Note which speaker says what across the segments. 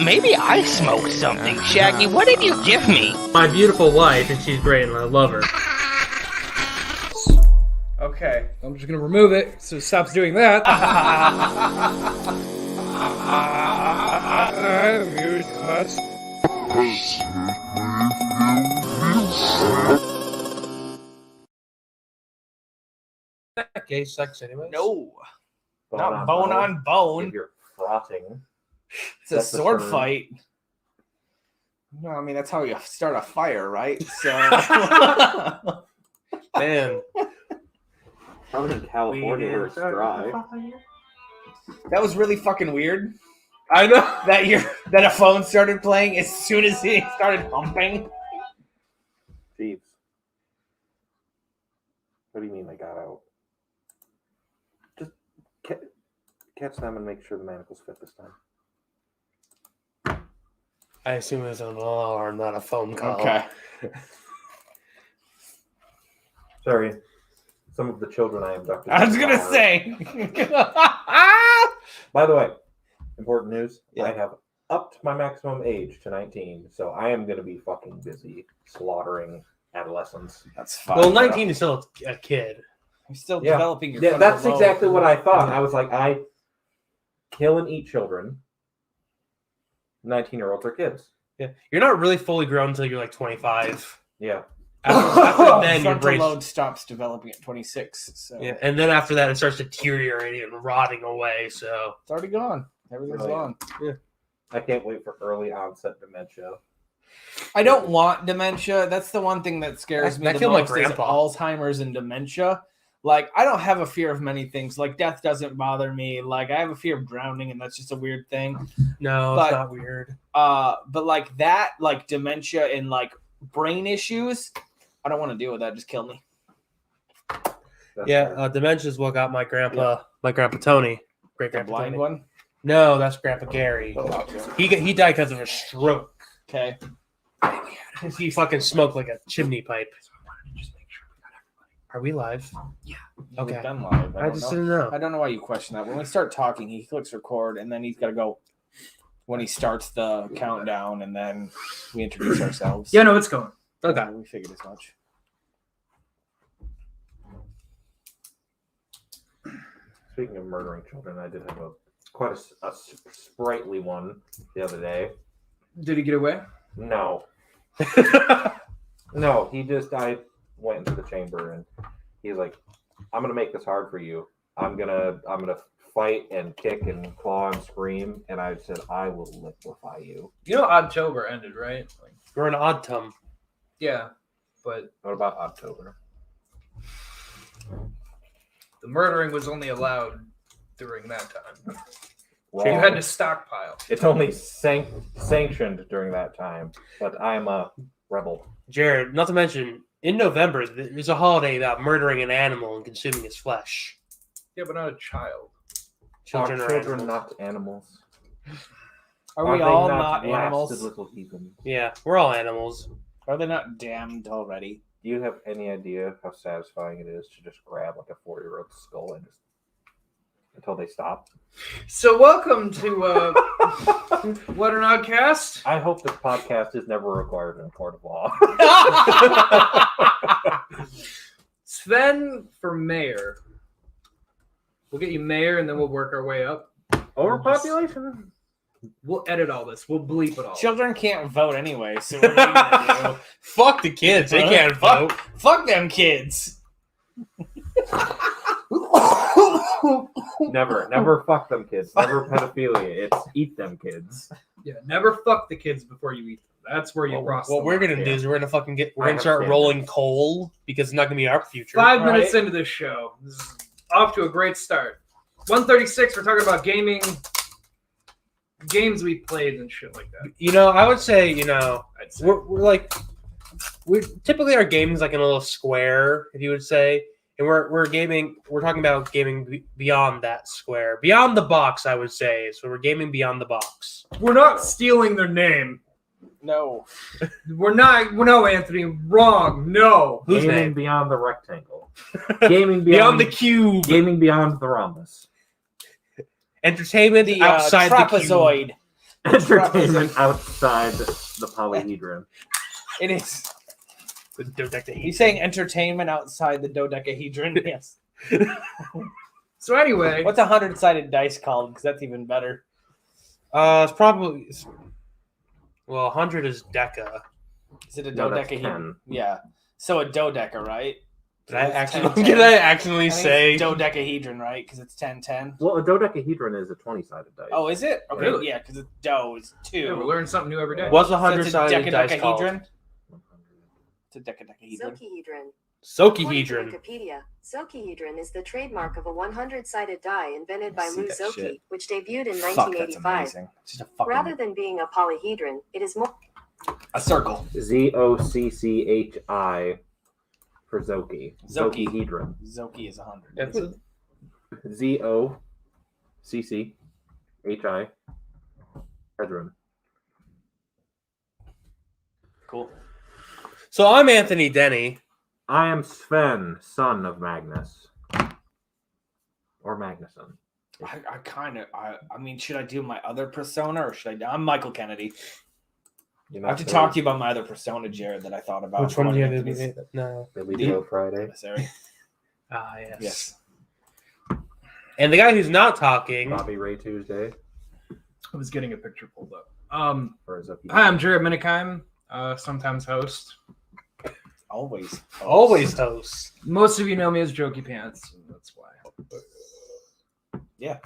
Speaker 1: Maybe I smoked something. Shaggy, what did you give me?
Speaker 2: My beautiful wife, and she's great, and I love her.
Speaker 3: Okay, I'm just gonna remove it so it stops doing that.
Speaker 2: Gay sex, anyway.
Speaker 3: No, not bone on bone.
Speaker 4: If you're frotting,
Speaker 3: It's a sword fight. No, I mean that's how you start a fire, right? So,
Speaker 2: Man,
Speaker 4: probably in California where it's dry.
Speaker 3: that was really fucking weird.
Speaker 2: I know.
Speaker 3: That a phone started playing as soon as he started humping.
Speaker 4: Jeeves. What do you mean they got out? Just catch them and make sure the manacles fit this time.
Speaker 2: I assume it was an alarm, not a phone call.
Speaker 3: Okay.
Speaker 4: Sorry. Some of the children I abducted.
Speaker 3: I was gonna
Speaker 4: are-
Speaker 3: say.
Speaker 4: By the way, important news.
Speaker 3: Yeah.
Speaker 4: I have upped my maximum age to 19, so I am going to be fucking busy slaughtering adolescents.
Speaker 3: That's fine.
Speaker 2: Well, 19 is still a kid.
Speaker 3: You're still
Speaker 4: Yeah.
Speaker 3: developing your.
Speaker 4: Yeah, that's
Speaker 3: frontal
Speaker 4: exactly
Speaker 3: lobe.
Speaker 4: what I thought. I was like, I kill and eat children. 19-year-olds are kids.
Speaker 2: Yeah, you're not really fully grown until you're like 25.
Speaker 4: Yeah.
Speaker 2: After then, your
Speaker 3: Frontal
Speaker 2: brain.
Speaker 3: lobe stops developing at 26. So
Speaker 2: Yeah, and then after that, it starts deteriorating and rotting away. So
Speaker 3: it's already gone. Everything's
Speaker 4: Really?
Speaker 3: gone.
Speaker 4: I can't wait for early onset dementia.
Speaker 3: I don't want dementia. That's the one thing that scares me
Speaker 2: I
Speaker 3: the
Speaker 2: feel like
Speaker 3: most is
Speaker 2: grandpa.
Speaker 3: Alzheimer's and dementia. Like, I don't have a fear of many things. Like, death doesn't bother me. Like, I have a fear of drowning, and that's just a weird thing.
Speaker 2: no,
Speaker 3: But-
Speaker 2: it's not weird.
Speaker 3: But like that, like dementia and like brain issues, I don't want to deal with that. Just kill me.
Speaker 4: That's
Speaker 2: Yeah,
Speaker 4: fair.
Speaker 2: dementia is what got my grandpa Tony, great
Speaker 3: The
Speaker 2: grandpa
Speaker 3: blind
Speaker 2: Tony.
Speaker 3: one.
Speaker 2: No, that's Grandpa Gary. He died because of a stroke.
Speaker 3: Okay.
Speaker 2: He fucking smoked like a chimney pipe. Are we live? Okay.
Speaker 3: We've done live.
Speaker 2: I just didn't know.
Speaker 3: I don't know why you question that. When we start talking, he clicks record, and then he's got to go when he starts the countdown, and then we introduce ourselves.
Speaker 2: Yeah, no, it's going. Okay.
Speaker 3: We figured as much.
Speaker 4: Speaking of murdering children, I did have quite a sprightly one the other day.
Speaker 3: Did he get away?
Speaker 4: No. No, I went into the chamber and he's like, I'm gonna make this hard for you. I'm gonna fight and kick and claw and scream, and I said, I will liquefy you.
Speaker 5: You know, October ended, right? Like,
Speaker 2: We're in Oddtum.
Speaker 5: yeah, but
Speaker 4: What about October?
Speaker 5: the murdering was only allowed during that time.
Speaker 4: Wrong.
Speaker 5: You had to stockpile.
Speaker 4: It's only sanctioned during that time, but I'm a rebel.
Speaker 2: Jared, not to mention, in November, there's a holiday about murdering an animal and consuming its flesh.
Speaker 5: Yeah, but not a child.
Speaker 2: Children
Speaker 4: Are
Speaker 2: are
Speaker 4: children
Speaker 2: animals.
Speaker 4: not animals?
Speaker 3: Are we
Speaker 4: they
Speaker 3: all
Speaker 4: not
Speaker 3: not
Speaker 4: blasted
Speaker 3: animals?
Speaker 4: little heathens?
Speaker 2: Yeah, we're all animals.
Speaker 3: Are they not damned already?
Speaker 4: Do you have any idea how satisfying it is to just grab like a 4-year-old skull and just until they stop?
Speaker 5: So welcome to What an Oddcast.
Speaker 4: I hope this podcast is never required in a court of law.
Speaker 5: Sven for mayor. We'll get you mayor, and then we'll work our way up.
Speaker 4: Overpopulation?
Speaker 5: We'll edit all this. We'll bleep it all.
Speaker 3: Children can't vote anyway, so what are you gonna
Speaker 2: Fuck the kids. They can't vote.
Speaker 3: do? Fuck them kids.
Speaker 4: Never fuck them kids. Never pedophilia. It's eat them kids.
Speaker 5: Yeah, never fuck the kids before you eat them. That's where you cross.
Speaker 2: What
Speaker 5: the
Speaker 2: we're
Speaker 5: line.
Speaker 2: gonna do is we're gonna
Speaker 4: I have
Speaker 2: start rolling
Speaker 4: standards.
Speaker 2: coal because it's not gonna be our future.
Speaker 5: 5 minutes
Speaker 3: Right.
Speaker 5: into this show. This is off to a great start. 136, we're talking about games we played and shit like that.
Speaker 2: You know, I would say,
Speaker 5: I'd say.
Speaker 2: we're typically our gaming's like in a little square, if you would say, and we're talking about gaming beyond that square, beyond the box, I would say. So we're gaming beyond the box.
Speaker 5: We're not stealing their name.
Speaker 3: No.
Speaker 5: We're not. No, Anthony, wrong. No.
Speaker 2: Whose
Speaker 4: Gaming
Speaker 2: name?
Speaker 4: beyond the rectangle. Gaming
Speaker 2: Beyond the cube.
Speaker 4: Gaming beyond the rhombus.
Speaker 2: Entertainment
Speaker 3: The
Speaker 2: outside the cube.
Speaker 3: trapezoid.
Speaker 4: Entertainment outside the polyhedron.
Speaker 3: It is.
Speaker 2: The dodecahedron.
Speaker 3: He's saying entertainment outside the dodecahedron. Yes.
Speaker 5: So anyway,
Speaker 3: What's a 100-sided dice called? Because that's even better.
Speaker 2: It's probably 100 is deca.
Speaker 3: Is it a
Speaker 4: No, that's
Speaker 3: dodecahedron?
Speaker 4: 10.
Speaker 3: Yeah. So a dodeca, right?
Speaker 2: Did I
Speaker 3: It's
Speaker 2: actually
Speaker 3: 10.
Speaker 2: did I actually
Speaker 3: I think
Speaker 2: say
Speaker 3: it's dodecahedron, right? Because it's 10-10.
Speaker 4: Well, a dodecahedron is a 20-sided dice.
Speaker 3: Oh, is it? Okay,
Speaker 5: Really?
Speaker 3: yeah, because it's do is 2.
Speaker 5: yeah, we learn something new every day.
Speaker 2: what's a
Speaker 3: So it's a
Speaker 2: 100-sided dice called?
Speaker 3: decadecahedron? It's a decadecahedron.
Speaker 6: Zokihedron. According to
Speaker 2: Sokihedron.
Speaker 6: Wikipedia, Zokihedron is the trademark of a 100-sided die invented by
Speaker 3: See
Speaker 6: Lou
Speaker 3: that
Speaker 6: Zoki,
Speaker 3: shit.
Speaker 6: which debuted in
Speaker 3: Fuck, that's
Speaker 6: 1985.
Speaker 3: amazing. It's just a fucking
Speaker 6: Rather than being a polyhedron, it is more
Speaker 3: a circle.
Speaker 4: Zocchi for Zoki.
Speaker 3: Zoki.
Speaker 4: Zokihedron.
Speaker 3: Zoki is 100.
Speaker 5: That's it.
Speaker 4: Zocchi. Hedron.
Speaker 3: Cool.
Speaker 2: So I'm Anthony Denny.
Speaker 4: I am Sven, son of Magnus. Or Magnuson.
Speaker 3: I mean, should I do my other persona or should I'm Michael Kennedy.
Speaker 4: You
Speaker 3: I have to talk to you about my other persona, Jared, that I thought about.
Speaker 2: Which one do you have
Speaker 3: Anthony's-
Speaker 2: to No.
Speaker 4: Did we do Friday?
Speaker 3: Sorry.
Speaker 2: Ah, yes.
Speaker 3: Yes.
Speaker 2: And the guy who's not talking.
Speaker 4: Bobby Ray Tuesday.
Speaker 5: I was getting a picture pulled up.
Speaker 4: Or Zoki.
Speaker 5: Hi, I'm Jared Minikheim, sometimes host.
Speaker 3: Always.
Speaker 2: Always hosts.
Speaker 5: Most of you know me as Jokey Pants, and that's why.
Speaker 3: Yeah.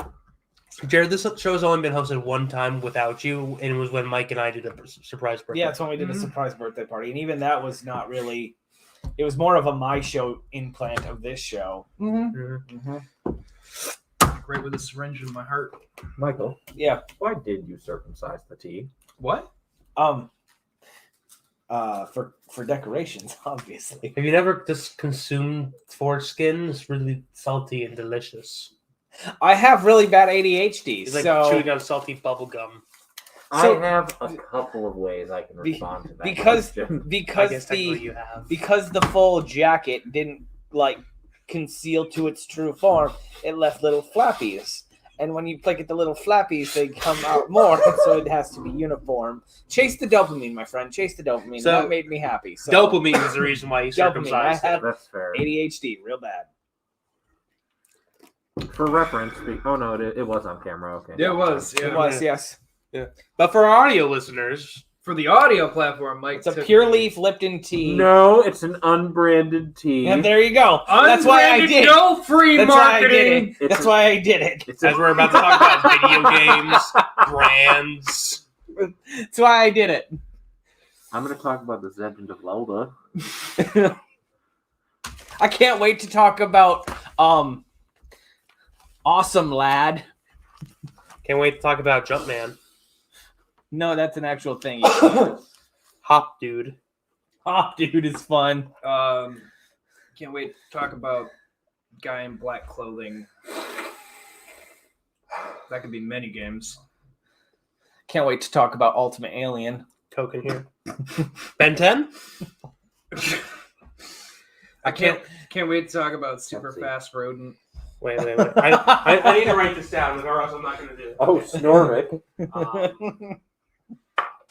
Speaker 2: Jared, this show's only been hosted one time without you, and it was when Mike and I did a surprise birthday.
Speaker 3: Yeah, it's when we did a
Speaker 5: Mhm.
Speaker 3: surprise birthday party. And even that was not really, it was more of a my show implant of this show.
Speaker 2: Mhm.
Speaker 5: Right with a syringe in my heart.
Speaker 4: Michael,
Speaker 3: Yeah.
Speaker 4: why did you circumcise the T?
Speaker 5: What?
Speaker 3: For decorations, obviously.
Speaker 2: Have you never just consumed foreskin? It's really salty and delicious.
Speaker 3: I have really bad ADHD,
Speaker 2: It's like
Speaker 3: so
Speaker 2: chewing on salty bubble gum.
Speaker 3: So-
Speaker 4: I have a couple of ways I can respond to that.
Speaker 3: because
Speaker 4: question.
Speaker 2: I
Speaker 3: because
Speaker 2: guess technically
Speaker 3: the
Speaker 2: you have.
Speaker 3: because the full jacket didn't like conceal to its true form, it left little flappies. And when you click at the little flappies, they come out more, so it has to be uniform. Chase the dopamine, my friend. Chase the dopamine.
Speaker 2: So-
Speaker 3: That made me happy. So,
Speaker 2: Dopamine is the reason why you
Speaker 3: Dopamine,
Speaker 2: circumcised
Speaker 3: I
Speaker 2: it.
Speaker 3: have-
Speaker 4: That's fair.
Speaker 3: ADHD, real bad.
Speaker 4: For reference, oh no, it was on camera. Okay.
Speaker 5: Yeah, it was.
Speaker 3: It
Speaker 5: Yeah.
Speaker 3: was, yes.
Speaker 2: But for our audio listeners,
Speaker 5: For the audio platform, Mike.
Speaker 3: It's a
Speaker 5: took
Speaker 3: pure
Speaker 5: me-
Speaker 3: leaf Lipton tea.
Speaker 4: No, it's an unbranded tea.
Speaker 3: And there you go. That's why I
Speaker 5: Unbranded,
Speaker 3: did.
Speaker 5: No free
Speaker 3: That's why I did
Speaker 5: marketing.
Speaker 3: it. That's why I did it.
Speaker 4: It's
Speaker 2: as we're about to talk about video games, brands.
Speaker 3: That's why I did it.
Speaker 4: I'm going to talk about the Legend of Zelda.
Speaker 3: I can't wait to talk about Awesome Lad.
Speaker 2: Can't wait to talk about Jumpman.
Speaker 3: No, that's an actual thing.
Speaker 2: Hop Dude.
Speaker 3: Hop Dude is fun.
Speaker 5: Can't wait to talk about guy in black clothing. That could be many games.
Speaker 3: Can't wait to talk about Ultimate Alien.
Speaker 2: Token here. Ben 10?
Speaker 5: I can't wait to talk about super
Speaker 4: Let's see.
Speaker 5: fast rodent.
Speaker 2: Wait. I need to write this down, or else I'm not going to do it.
Speaker 4: Oh, Snorvik.
Speaker 2: Um,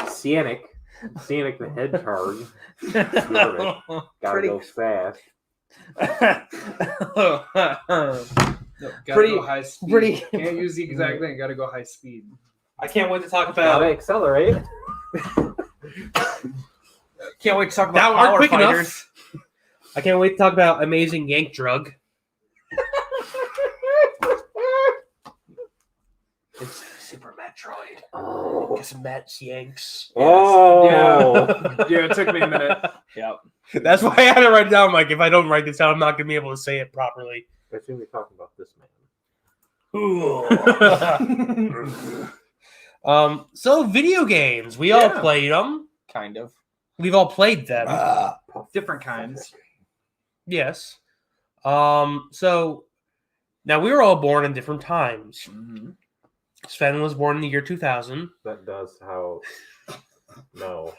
Speaker 4: Cianic the Hedgehog. Snorvik. Gotta
Speaker 3: Pretty-
Speaker 4: go fast.
Speaker 5: Gotta
Speaker 3: Pretty-
Speaker 5: go high speed.
Speaker 3: pretty-
Speaker 5: Can't use the exact thing. Gotta go high speed.
Speaker 2: I can't wait to talk
Speaker 4: Gotta
Speaker 2: about.
Speaker 4: accelerate.
Speaker 3: Can't wait to talk
Speaker 2: That
Speaker 3: about
Speaker 2: aren't
Speaker 3: Power
Speaker 2: quick
Speaker 3: Fighters.
Speaker 2: enough. I can't wait to talk about Amazing Yank Drug. It's Super Metroid.
Speaker 4: Oh.
Speaker 2: Get some Mets Yanks.
Speaker 4: Oh.
Speaker 5: Yeah, it took me a minute.
Speaker 3: Yep.
Speaker 2: That's why I had to write it down. Like, if I don't write this down, I'm not going to be able to say it properly.
Speaker 4: I assume you're talking about this man.
Speaker 2: So video games. We all
Speaker 3: Yeah.
Speaker 2: played them.
Speaker 3: Kind of.
Speaker 2: We've all played them.
Speaker 5: Different kinds.
Speaker 2: Yes. So now we were all born in different times. Sven was born in the year 2000.
Speaker 4: That does how. No.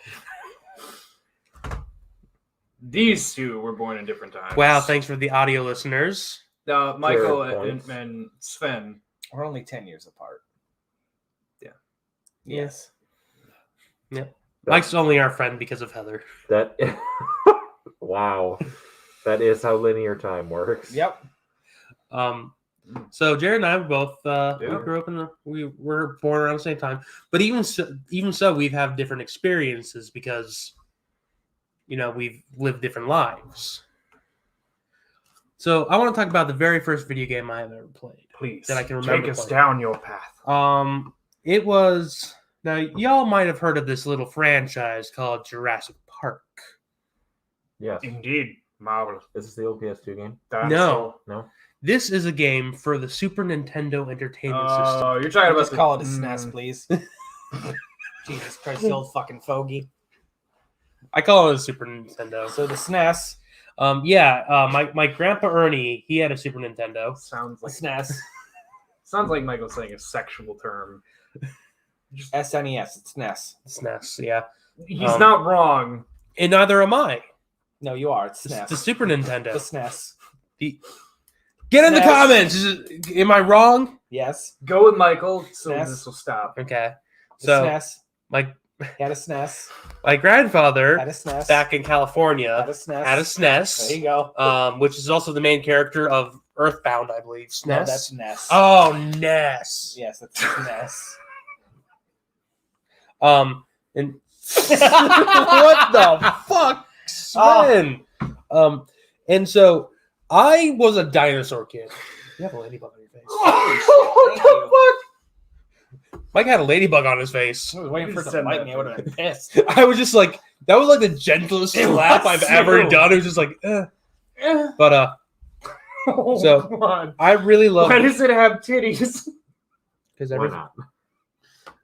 Speaker 5: These two were born in different times.
Speaker 2: Wow, thanks for the audio listeners.
Speaker 5: Michael
Speaker 4: Jared
Speaker 5: and,
Speaker 4: points.
Speaker 5: and Sven.
Speaker 3: We're only 10 years apart. Yes.
Speaker 2: Mike's only our friend because of Heather.
Speaker 4: That wow, that is how linear time works.
Speaker 3: Yep.
Speaker 2: So Jared and I were both we
Speaker 5: Yeah.
Speaker 2: grew up we were born around the same time, but even so, we've had different experiences because we've lived different lives. So I want to talk about the very first video game I have ever played.
Speaker 5: Please
Speaker 2: That I can remember
Speaker 5: take us
Speaker 2: playing.
Speaker 5: down your path.
Speaker 2: It was now y'all might have heard of this little franchise called Jurassic Park.
Speaker 4: Yes.
Speaker 5: Indeed, marvelous.
Speaker 4: Is this the old PS2 game?
Speaker 2: No.
Speaker 4: No.
Speaker 2: This is a game for the Super Nintendo Entertainment System.
Speaker 5: Oh, you're talking about
Speaker 3: Just call it a SNES, please. Jesus Christ, the old fucking fogey.
Speaker 2: I call it a Super Nintendo.
Speaker 3: So the SNES.
Speaker 2: My grandpa Ernie, he had a Super Nintendo.
Speaker 5: Sounds
Speaker 3: The
Speaker 5: like
Speaker 3: SNES.
Speaker 5: sounds like Michael's saying a sexual term.
Speaker 3: SNES. It's SNES.
Speaker 2: SNES, yeah.
Speaker 5: He's
Speaker 2: Um,
Speaker 5: not wrong.
Speaker 2: And neither am I.
Speaker 3: No, you are. It's
Speaker 2: It's
Speaker 3: SNES.
Speaker 2: the Super Nintendo.
Speaker 3: The SNES.
Speaker 2: Get in the
Speaker 3: SNES.
Speaker 2: comments. Am I wrong?
Speaker 3: Yes.
Speaker 5: Go with Michael, so
Speaker 3: SNES.
Speaker 5: this will stop.
Speaker 2: Okay.
Speaker 3: The
Speaker 2: So
Speaker 3: SNES.
Speaker 2: my
Speaker 3: Had a SNES.
Speaker 2: my grandfather
Speaker 3: Had a SNES.
Speaker 2: back in
Speaker 3: Had
Speaker 2: California
Speaker 3: a SNES.
Speaker 2: had a
Speaker 3: There you
Speaker 2: SNES,
Speaker 3: go.
Speaker 2: which is also the main character of Earthbound, I believe. SNES.
Speaker 3: No, that's NES.
Speaker 2: Oh, NES.
Speaker 3: Yes, that's SNES.
Speaker 2: And what the fuck, Sven? And so I was a dinosaur kid. You have a ladybug on your face.
Speaker 3: Thank you.
Speaker 2: Mike had a ladybug on his face.
Speaker 3: I was waiting for it to
Speaker 5: Said
Speaker 3: bite
Speaker 5: that
Speaker 3: me. I would have been pissed.
Speaker 2: I was just like, that was like the gentlest
Speaker 5: It
Speaker 2: slap
Speaker 5: was
Speaker 2: I've ever
Speaker 5: too.
Speaker 2: done. It was just like, But
Speaker 5: Oh,
Speaker 2: So-
Speaker 5: come on.
Speaker 2: I really love
Speaker 5: Why
Speaker 2: it
Speaker 5: does it have titties?
Speaker 2: because
Speaker 4: Why not?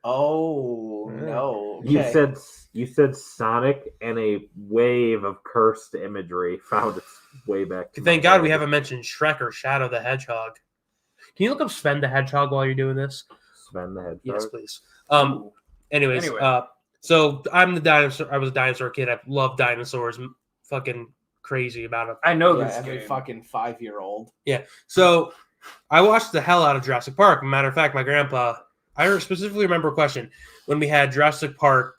Speaker 3: Oh
Speaker 2: Yeah.
Speaker 3: no! Okay.
Speaker 4: You said Sonic, and a wave of cursed imagery found its way back. To
Speaker 2: Thank
Speaker 4: my
Speaker 2: God we
Speaker 4: head.
Speaker 2: haven't mentioned Shrek or Shadow the Hedgehog. Can you look up Sven the Hedgehog while you're doing this?
Speaker 4: Sven the Hedgehog.
Speaker 2: Yes, please.
Speaker 5: Ooh.
Speaker 2: Anyways,
Speaker 5: Anyway.
Speaker 2: so I'm the dinosaur. I was a dinosaur kid. I love dinosaurs. Fucking crazy about it.
Speaker 5: I know
Speaker 3: Yeah,
Speaker 5: this
Speaker 3: every
Speaker 5: game.
Speaker 3: fucking 5-year-old.
Speaker 2: So I watched the hell out of Jurassic Park. Matter of fact, my grandpa. I specifically remember a question when we had Jurassic Park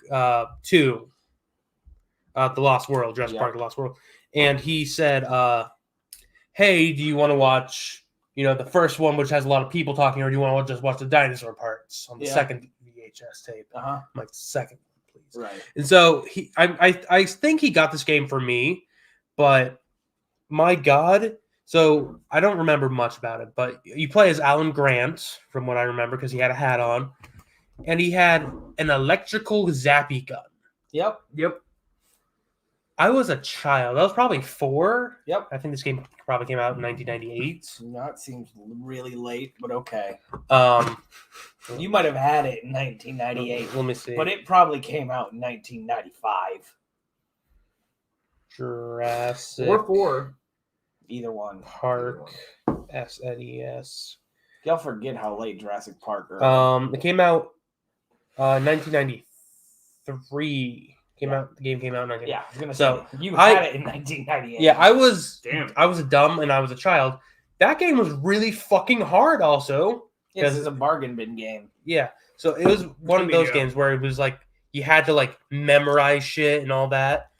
Speaker 2: 2, The Lost World, Jurassic
Speaker 3: Yeah.
Speaker 2: Park, The Lost World, and he said, "Hey, do you want to watch, the first one, which has a lot of people talking, or do you want to just watch the dinosaur parts on the
Speaker 3: Yeah.
Speaker 2: second VHS tape?"
Speaker 3: Uh huh.
Speaker 2: I'm like, "Second, please."
Speaker 3: Right.
Speaker 2: And so I think he got this game for me, but my God. So I don't remember much about it, but you play as Alan Grant, from what I remember, because he had a hat on, and he had an electrical zappy gun.
Speaker 3: Yep.
Speaker 5: Yep.
Speaker 2: I was a child. I was probably 4.
Speaker 3: Yep.
Speaker 2: I think this game probably came out in 1998.
Speaker 3: No, it seems really late, but okay.
Speaker 2: You
Speaker 3: You might have had it in 1998,
Speaker 2: let me see.
Speaker 3: but it probably came out in 1995.
Speaker 2: Jurassic
Speaker 5: Or 4.
Speaker 3: Either one.
Speaker 2: Park SNES.
Speaker 3: Y'all forget how late Jurassic Park.
Speaker 2: It came out 1993. The game came out in 1993.
Speaker 3: Yeah, I was gonna
Speaker 2: So,
Speaker 3: say you
Speaker 2: I-
Speaker 3: had it in 1998.
Speaker 2: Yeah, I was
Speaker 5: Damn.
Speaker 2: dumb and I was a child. That game was really fucking hard also.
Speaker 3: Yeah, this is a bargain bin game.
Speaker 2: Yeah. So it was one of those
Speaker 5: Yeah.
Speaker 2: games where it was like you had to like memorize shit and all that.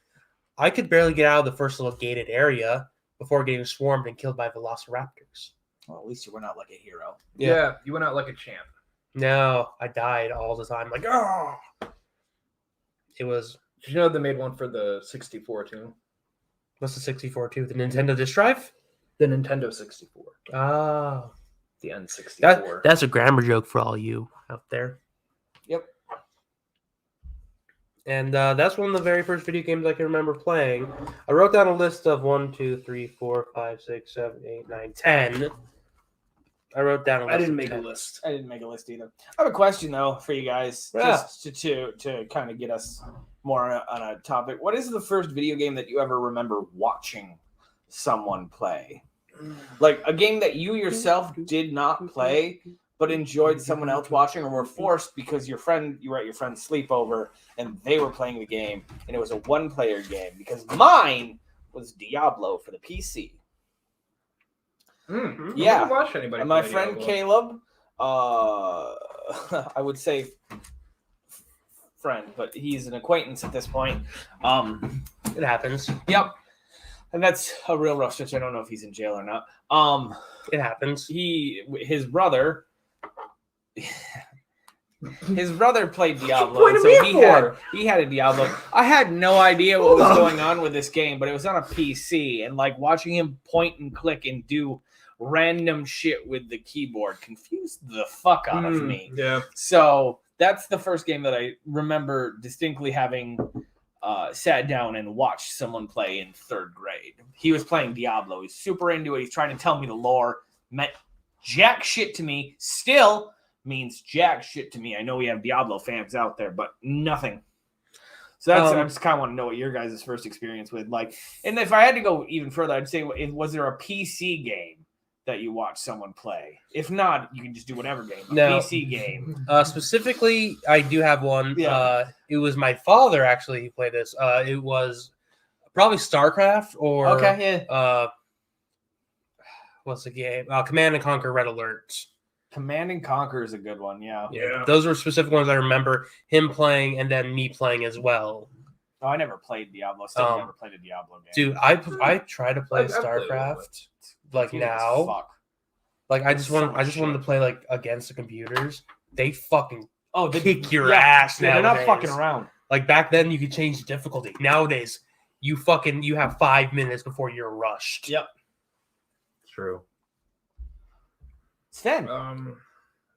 Speaker 2: I could barely get out of the first little gated area before getting swarmed and killed by velociraptors.
Speaker 3: Well, at least you went out like a hero.
Speaker 5: Yeah. You went out like a champ.
Speaker 2: No, I died all the time. Like, oh, it was.
Speaker 5: Did you know they made one for the 64 too?
Speaker 2: What's the 64 too? The Nintendo Disk Drive?
Speaker 5: The Nintendo 64.
Speaker 2: Oh,
Speaker 5: The N64.
Speaker 2: that's a grammar joke for all you out there.
Speaker 3: Yep.
Speaker 2: And that's one of the very first video games I can remember playing. I wrote down a list of 1, 2, 3, 4, 5, 6, 7, 8, 9, 10. I wrote down a list.
Speaker 5: I didn't
Speaker 2: of
Speaker 5: make
Speaker 2: 10.
Speaker 5: a list.
Speaker 3: I didn't make a list either. I have a question though for you guys,
Speaker 2: Yeah.
Speaker 3: just to kind of get us more on a topic. What is the first video game that you ever remember watching someone play? Like a game that you yourself did not play, but enjoyed someone else watching, or were forced because you were at your friend's sleepover and they were playing the game, and it was a one-player game. Because mine was Diablo for the PC. Yeah.
Speaker 5: I didn't watch anybody.
Speaker 3: And my
Speaker 5: play
Speaker 3: friend
Speaker 5: Diablo.
Speaker 3: Caleb, I would say friend, but he's an acquaintance at this point.
Speaker 2: It happens.
Speaker 3: Yep. And that's a real rough stretch. I don't know if he's in jail or not.
Speaker 2: It happens.
Speaker 3: His brother played Diablo.
Speaker 5: pointing
Speaker 3: So
Speaker 5: me for?
Speaker 3: he had a Diablo. I had no idea what was going on with this game, but it was on a PC, and like watching him point and click and do random shit with the keyboard confused the fuck out of me.
Speaker 5: Yeah.
Speaker 3: So that's the first game that I remember distinctly having sat down and watched someone play in 3rd grade. He was playing Diablo. He's super into it. He's trying to tell me the lore. Meant jack shit to me. Still means jack shit to me. I know we have Diablo fans out there, but nothing. So that's I just kind of want to know what your guys' first experience with. Like, and if I had to go even further, I'd say, was there a PC game that you watched someone play? If not, you can just do whatever game.
Speaker 2: No.
Speaker 3: PC game.
Speaker 2: Specifically, I do have one.
Speaker 3: Yeah.
Speaker 2: It was my father actually who played this. It was probably StarCraft or
Speaker 3: Okay, yeah.
Speaker 2: What's the game? Command and Conquer Red Alert.
Speaker 3: Command and Conquer is a good one, yeah.
Speaker 5: Yeah.
Speaker 2: Those were specific ones I remember him playing and then me playing as well.
Speaker 3: Oh, I never played Diablo. Still never played a Diablo game.
Speaker 2: Dude, I try to play
Speaker 5: I've played it
Speaker 2: StarCraft like
Speaker 3: Confusing as
Speaker 2: now.
Speaker 3: fuck.
Speaker 2: Like I just
Speaker 3: So
Speaker 2: wanted to
Speaker 3: shit.
Speaker 2: play like against the computers. They fucking
Speaker 3: Oh,
Speaker 2: kick your ass
Speaker 3: Yeah, they're not
Speaker 2: nowadays.
Speaker 3: fucking around.
Speaker 2: Like back then you could change the difficulty. Nowadays you have 5 minutes before you're rushed.
Speaker 3: Yep.
Speaker 4: True.
Speaker 3: Sven,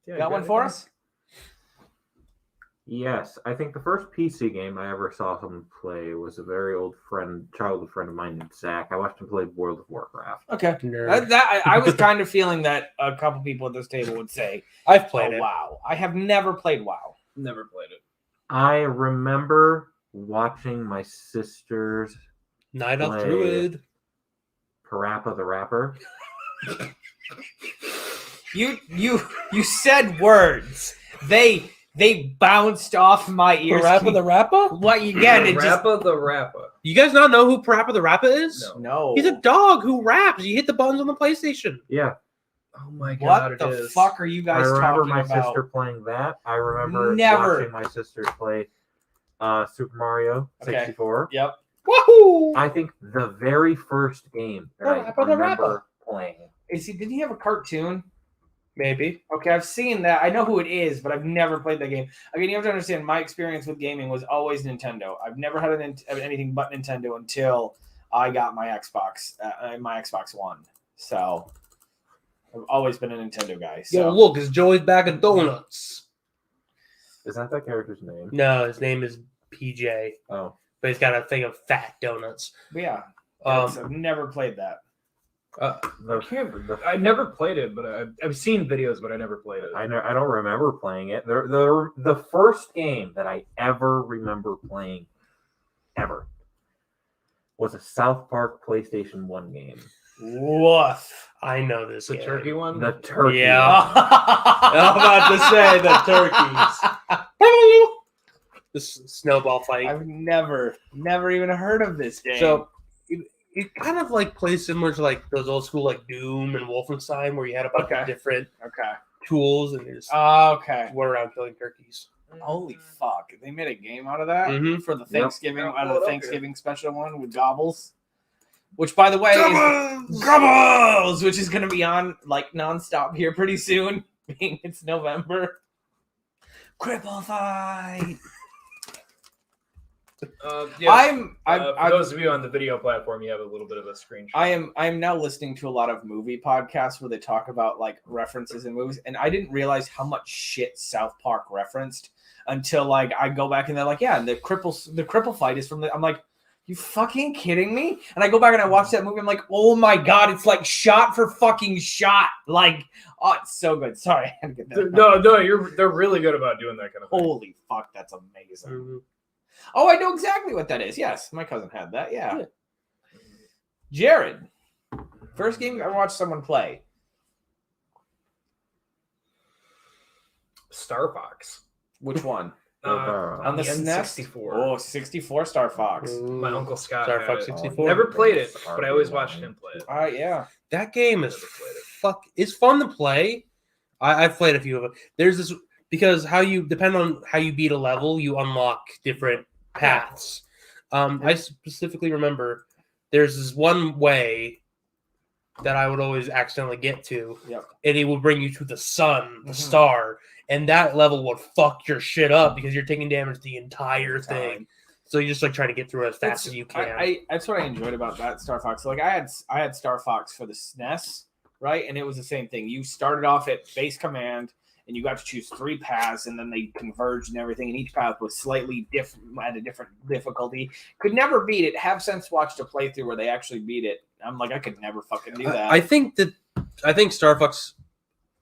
Speaker 5: Yeah,
Speaker 3: got one for us?
Speaker 4: Yes, I think the first PC game I ever saw someone play was a very old childhood friend of mine named Zach. I watched him play World of Warcraft.
Speaker 3: Okay.
Speaker 2: Nerd.
Speaker 3: I was kind of feeling that a couple people at this table would say,
Speaker 2: I've played
Speaker 3: oh,
Speaker 2: it.
Speaker 3: wow. I have never played WoW.
Speaker 5: Never played it.
Speaker 4: I remember watching my sister's
Speaker 2: Night of
Speaker 4: Play.
Speaker 2: Druid.
Speaker 4: Parappa the Rapper.
Speaker 3: You said words. They bounced off my ears.
Speaker 2: Parappa the Rappa?
Speaker 3: What you get? It just
Speaker 5: Rappa the Rappa.
Speaker 2: You guys not know who Parappa the Rappa is?
Speaker 5: No.
Speaker 3: no.
Speaker 2: He's a dog who raps. You hit the buttons on the PlayStation.
Speaker 4: Yeah,
Speaker 5: Oh my god,
Speaker 3: What the
Speaker 5: it is.
Speaker 3: fuck are you
Speaker 4: I
Speaker 3: guys
Speaker 4: remember
Speaker 3: talking
Speaker 4: my
Speaker 3: about?
Speaker 4: sister playing that. I remember
Speaker 3: Never.
Speaker 4: watching my sister play Super Mario
Speaker 3: Okay.
Speaker 4: 64.
Speaker 3: Yep.
Speaker 2: Woohoo!
Speaker 4: I think the very first game that I
Speaker 2: Parappa the
Speaker 4: remember playing.
Speaker 3: Did he have a cartoon?
Speaker 2: Maybe.
Speaker 3: Okay, I've seen that. I know who it is, but I've never played that game. Again, you have to understand, my experience with gaming was always Nintendo. I've never had anything but Nintendo until I got my Xbox One. So I've always been a Nintendo guy. So
Speaker 2: Yo, look, it's Joey's Bag of Donuts.
Speaker 4: Is that character's name?
Speaker 2: No, his name is PJ,
Speaker 4: Oh,
Speaker 2: but he's got a thing of fat donuts.
Speaker 3: but yeah,
Speaker 2: Um,
Speaker 3: I've never played that.
Speaker 5: I never played it, but I've seen videos, but I never played it.
Speaker 4: I don't remember playing it. The first game that I ever remember playing, ever, was a South Park PlayStation 1 game.
Speaker 2: Woof. I know this.
Speaker 5: The
Speaker 2: game.
Speaker 5: turkey one?
Speaker 4: The turkey.
Speaker 2: Yeah. I'm about to say the turkeys. This snowball fight.
Speaker 3: I've never even heard of this game.
Speaker 2: So it kind of like plays similar to like those old school like Doom and Wolfenstein where you had a bunch
Speaker 3: Okay.
Speaker 2: of different
Speaker 3: okay,
Speaker 2: tools and you just
Speaker 3: okay.
Speaker 2: went around killing turkeys.
Speaker 3: Holy fuck! They made a game out of that
Speaker 2: Mhm.
Speaker 3: for the
Speaker 4: Yep.
Speaker 3: Thanksgiving
Speaker 5: Yeah,
Speaker 3: out
Speaker 5: pull
Speaker 3: of
Speaker 5: it
Speaker 3: the
Speaker 5: up
Speaker 3: Thanksgiving special one with Gobbles, which by the way is Gobbles, which is going to be on like nonstop here pretty soon, being it's November. Cripple fight.
Speaker 5: Yeah,
Speaker 3: I'm
Speaker 5: for those of you on the video platform, you have a little bit of a screenshot.
Speaker 3: I am now listening to a lot of movie podcasts where they talk about like references in movies, and I didn't realize how much shit South Park referenced until like I go back and they're like, yeah, the cripple fight is from the. I'm like, you fucking kidding me? And I go back and I watch that movie. I'm like, oh my god, it's like shot for fucking shot. Like, oh, it's so good. Sorry, I had to get that.
Speaker 5: No, they're really good about doing that kind of thing.
Speaker 3: Holy fuck, that's amazing.
Speaker 2: Mhm.
Speaker 3: Oh, I know exactly what that is. Yes, my cousin had that. Yeah. Jared, first game I watched someone play.
Speaker 5: Star Fox.
Speaker 3: Which one?
Speaker 5: On the
Speaker 3: SNES?
Speaker 5: N64.
Speaker 3: Oh, 64 Star Fox.
Speaker 5: My Uncle Scott
Speaker 2: Star
Speaker 5: had
Speaker 2: Fox
Speaker 5: it.
Speaker 2: 64.
Speaker 5: Never played it, but I always watched him play it.
Speaker 3: All right, yeah.
Speaker 2: That game is
Speaker 5: Never played it.
Speaker 2: it's fun to play. I've played a few of them. There's this because depend on how you beat a level, you unlock different paths. I specifically remember there's this one way that I would always accidentally get to, and it would bring you to the sun, the star, and that level would fuck your shit up because you're taking damage the entire thing. So you just like trying to get through it as fast as you can.
Speaker 3: That's what I enjoyed about that Star Fox. Like I had Star Fox for the SNES, right? And it was the same thing. You started off at base command, and you got to choose 3 paths, and then they converged and everything. And each path was slightly different, at a different difficulty. Could never beat it. Have since watched a playthrough where they actually beat it. I'm like, I could never fucking do that.
Speaker 2: I think Star Fox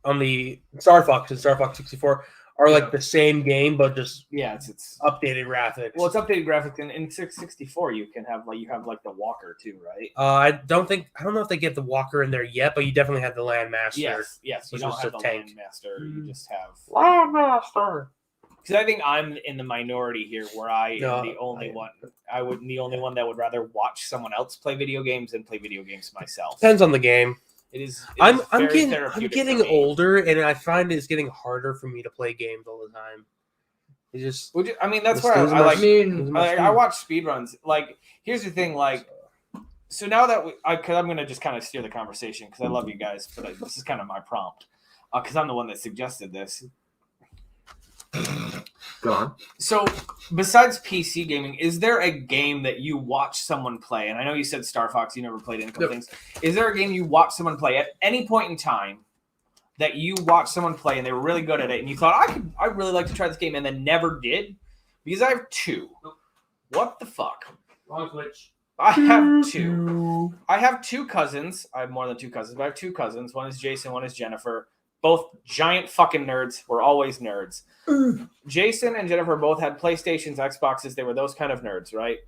Speaker 2: on the Star Fox and Star Fox 64 are like the same game, but just
Speaker 3: it's
Speaker 2: updated graphics.
Speaker 3: Well, it's updated graphics in 664. You can have the walker too, right?
Speaker 2: I don't know if they get the walker in there yet, but you definitely have the Landmaster.
Speaker 3: Yes. You don't have the
Speaker 2: tank.
Speaker 3: Landmaster. You just have
Speaker 2: Landmaster.
Speaker 3: Because I think I'm in the minority here, where I am the only one. The only one that would rather watch someone else play video games than play video games myself.
Speaker 2: Depends on the game. I'm
Speaker 3: getting
Speaker 2: older, and I find it's getting harder for me to play games all the time. It just.
Speaker 3: That's why I watch speedruns. Like, here's the thing. Like, so now that because I'm gonna just kind of steer the conversation because I love you guys, but this is kind of my prompt because I'm the one that suggested this.
Speaker 4: Go on.
Speaker 3: So, besides PC gaming, is there a game that you watch someone play? And I know you said Star Fox, you never played it, a couple things. Is there a game you watch someone play at any point in time that you watched someone play and they were really good at it, and you thought, I'd really like to try this game, and then never did? Because I have 2. What the fuck?
Speaker 2: Wrong switch.
Speaker 3: I have 2. I have 2 cousins. I have more than 2 cousins, but I have 2 cousins. One is Jason, one is Jennifer. Both giant fucking nerds. We're always nerds. Jason and Jennifer both had PlayStations, Xboxes. They were those kind of nerds, right?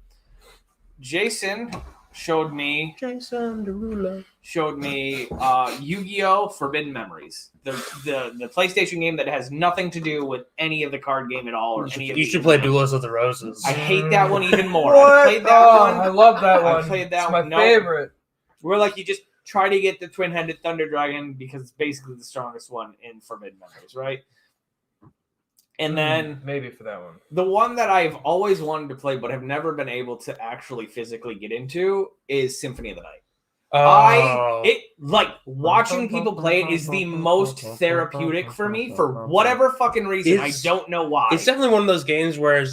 Speaker 3: Jason showed me Yu-Gi-Oh! Forbidden Memories, the PlayStation game that has nothing to do with any of the card game at all. Or
Speaker 2: you should play Duelist of the Roses.
Speaker 3: I hate that one even more.
Speaker 5: What?
Speaker 3: I played that one.
Speaker 5: I love that one.
Speaker 3: I played that
Speaker 5: it's
Speaker 3: one.
Speaker 5: My favorite.
Speaker 3: We're like, you just try to get the twin-headed Thunder Dragon because it's basically the strongest one in Forbidden Memories, right? And then
Speaker 5: maybe for that one,
Speaker 3: the one that I've always wanted to play but have never been able to actually physically get into is Symphony of the Night. Watching people play it is the most therapeutic for me for whatever fucking reason. I don't know why.
Speaker 2: It's definitely one of those games where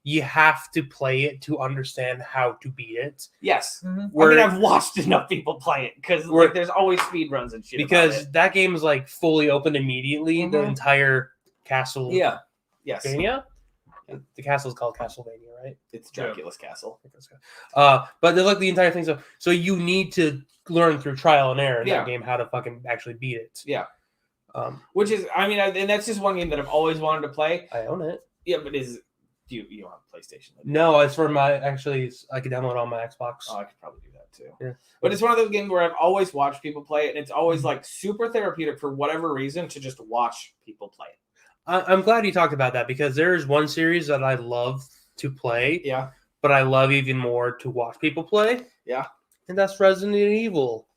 Speaker 2: you have to play it to understand how to beat it.
Speaker 3: Yes. I've watched enough people play it because there's always speedruns and shit.
Speaker 2: Because that game is like fully open immediately. The entire castle.
Speaker 3: Yeah. Yes.
Speaker 2: The castle is called Castlevania, right?
Speaker 3: It's Dracula's castle.
Speaker 2: But they like the entire thing. So you need to learn through trial and error in that game how to fucking actually beat it.
Speaker 3: Yeah. Which is, and that's just one game that I've always wanted to play.
Speaker 2: I own it.
Speaker 3: Yeah, but you don't have a PlayStation?
Speaker 2: No, it's for I could download it on my Xbox.
Speaker 3: Oh, I could probably do that too.
Speaker 2: Yeah.
Speaker 3: But it's one of those games where I've always watched people play it, and it's always like super therapeutic for whatever reason to just watch people play it.
Speaker 2: I'm glad you talked about that because there's one series that I love to play.
Speaker 3: Yeah.
Speaker 2: But I love even more to watch people play.
Speaker 3: Yeah.
Speaker 2: And that's Resident Evil.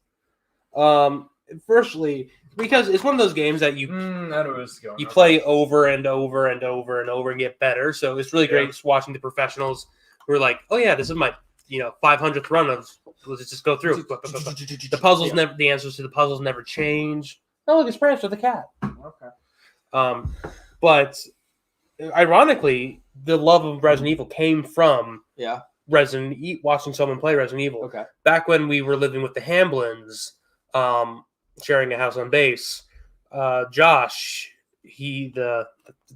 Speaker 2: Firstly, because it's one of those games that you play over and over and over and over and get better. So it's really great watching the professionals who are like, oh yeah, this is my 500th run of let's just go through. The puzzles the answers to the puzzles never change. Oh look, it's Branch with the cat.
Speaker 3: Okay.
Speaker 2: But ironically, the love of Resident Evil came from watching someone play Resident Evil.
Speaker 3: Okay. Back
Speaker 2: when we were living with the Hamblins, sharing a house on base, Josh, the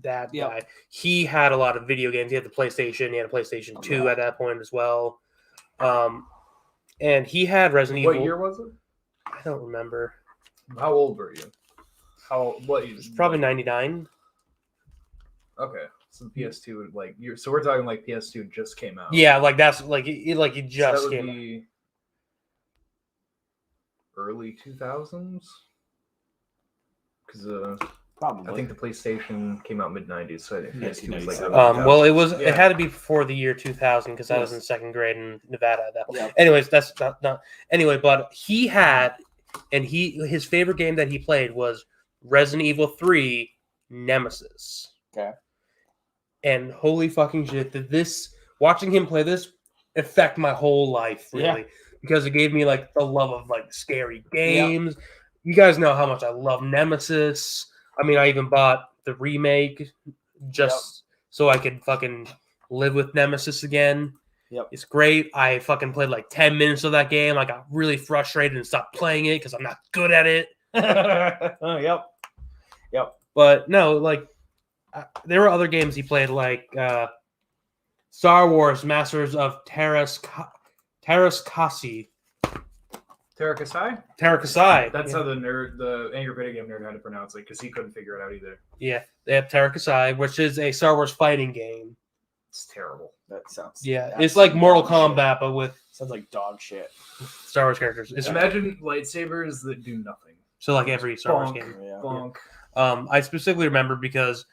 Speaker 2: dad guy, he had a lot of video games. He had the PlayStation. He had a PlayStation 2 at that point as well. And he had Resident Evil.
Speaker 5: What year was it?
Speaker 2: I don't remember.
Speaker 5: How old were you? What year?
Speaker 2: Probably 99.
Speaker 5: Okay. So the PS2 so we're talking like PS2 just came out.
Speaker 2: Yeah, like that's like it just
Speaker 5: so that would
Speaker 2: came
Speaker 5: be early 2000s. Because
Speaker 3: probably
Speaker 5: I think the PlayStation came out mid-90s, so I think PS2 was like
Speaker 2: well, it had to be before the year 2000 because I was in second grade in Nevada at that point. Yeah. Anyways, that's not anyway. But he had, and his favorite game that he played was Resident Evil 3 Nemesis.
Speaker 3: Okay.
Speaker 2: And holy fucking shit, did this watching him play this affect my whole life, really.
Speaker 3: Yeah.
Speaker 2: Because it gave me like the love of like scary games. You guys know how much I love Nemesis. I mean, I even bought the remake just so I could fucking live with Nemesis again.
Speaker 3: Yep.
Speaker 2: It's great. I fucking played like 10 minutes of that game. I got really frustrated and stopped playing it because I'm not good at it.
Speaker 3: Yep.
Speaker 2: But no, like there were other games he played, like Star Wars Masters of Terras Kasi.
Speaker 5: Terakasai? That's
Speaker 2: yeah.
Speaker 5: how the Angry Video Game Nerd had to pronounce it, because he couldn't figure it out either.
Speaker 2: Yeah, they have Terakasai, which is a Star Wars fighting game.
Speaker 5: It's terrible.
Speaker 3: That sounds.
Speaker 2: It's like Mortal
Speaker 3: dog
Speaker 2: Kombat,
Speaker 3: shit.
Speaker 2: but with
Speaker 3: Sounds like dog shit.
Speaker 2: Star Wars characters. It's
Speaker 5: Imagine lightsabers that do nothing.
Speaker 2: so like every Star Wars
Speaker 5: Bonk,
Speaker 2: game.
Speaker 3: Yeah.
Speaker 5: bonk.
Speaker 2: I specifically remember because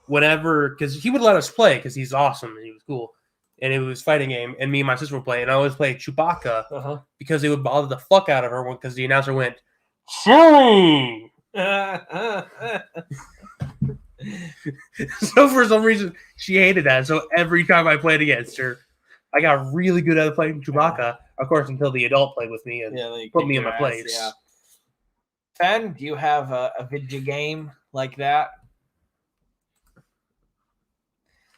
Speaker 2: because he would let us play because he's awesome and he was cool, and it was a fighting game, and me and my sister would play, and I always played Chewbacca because it would bother the fuck out of her because the announcer went, "Silly." So for some reason she hated that. So every time I played against her, I got really good at playing Chewbacca. Of course, until the adult played with me and put me in my place.
Speaker 3: Yeah. Fen, do you have a video game like that?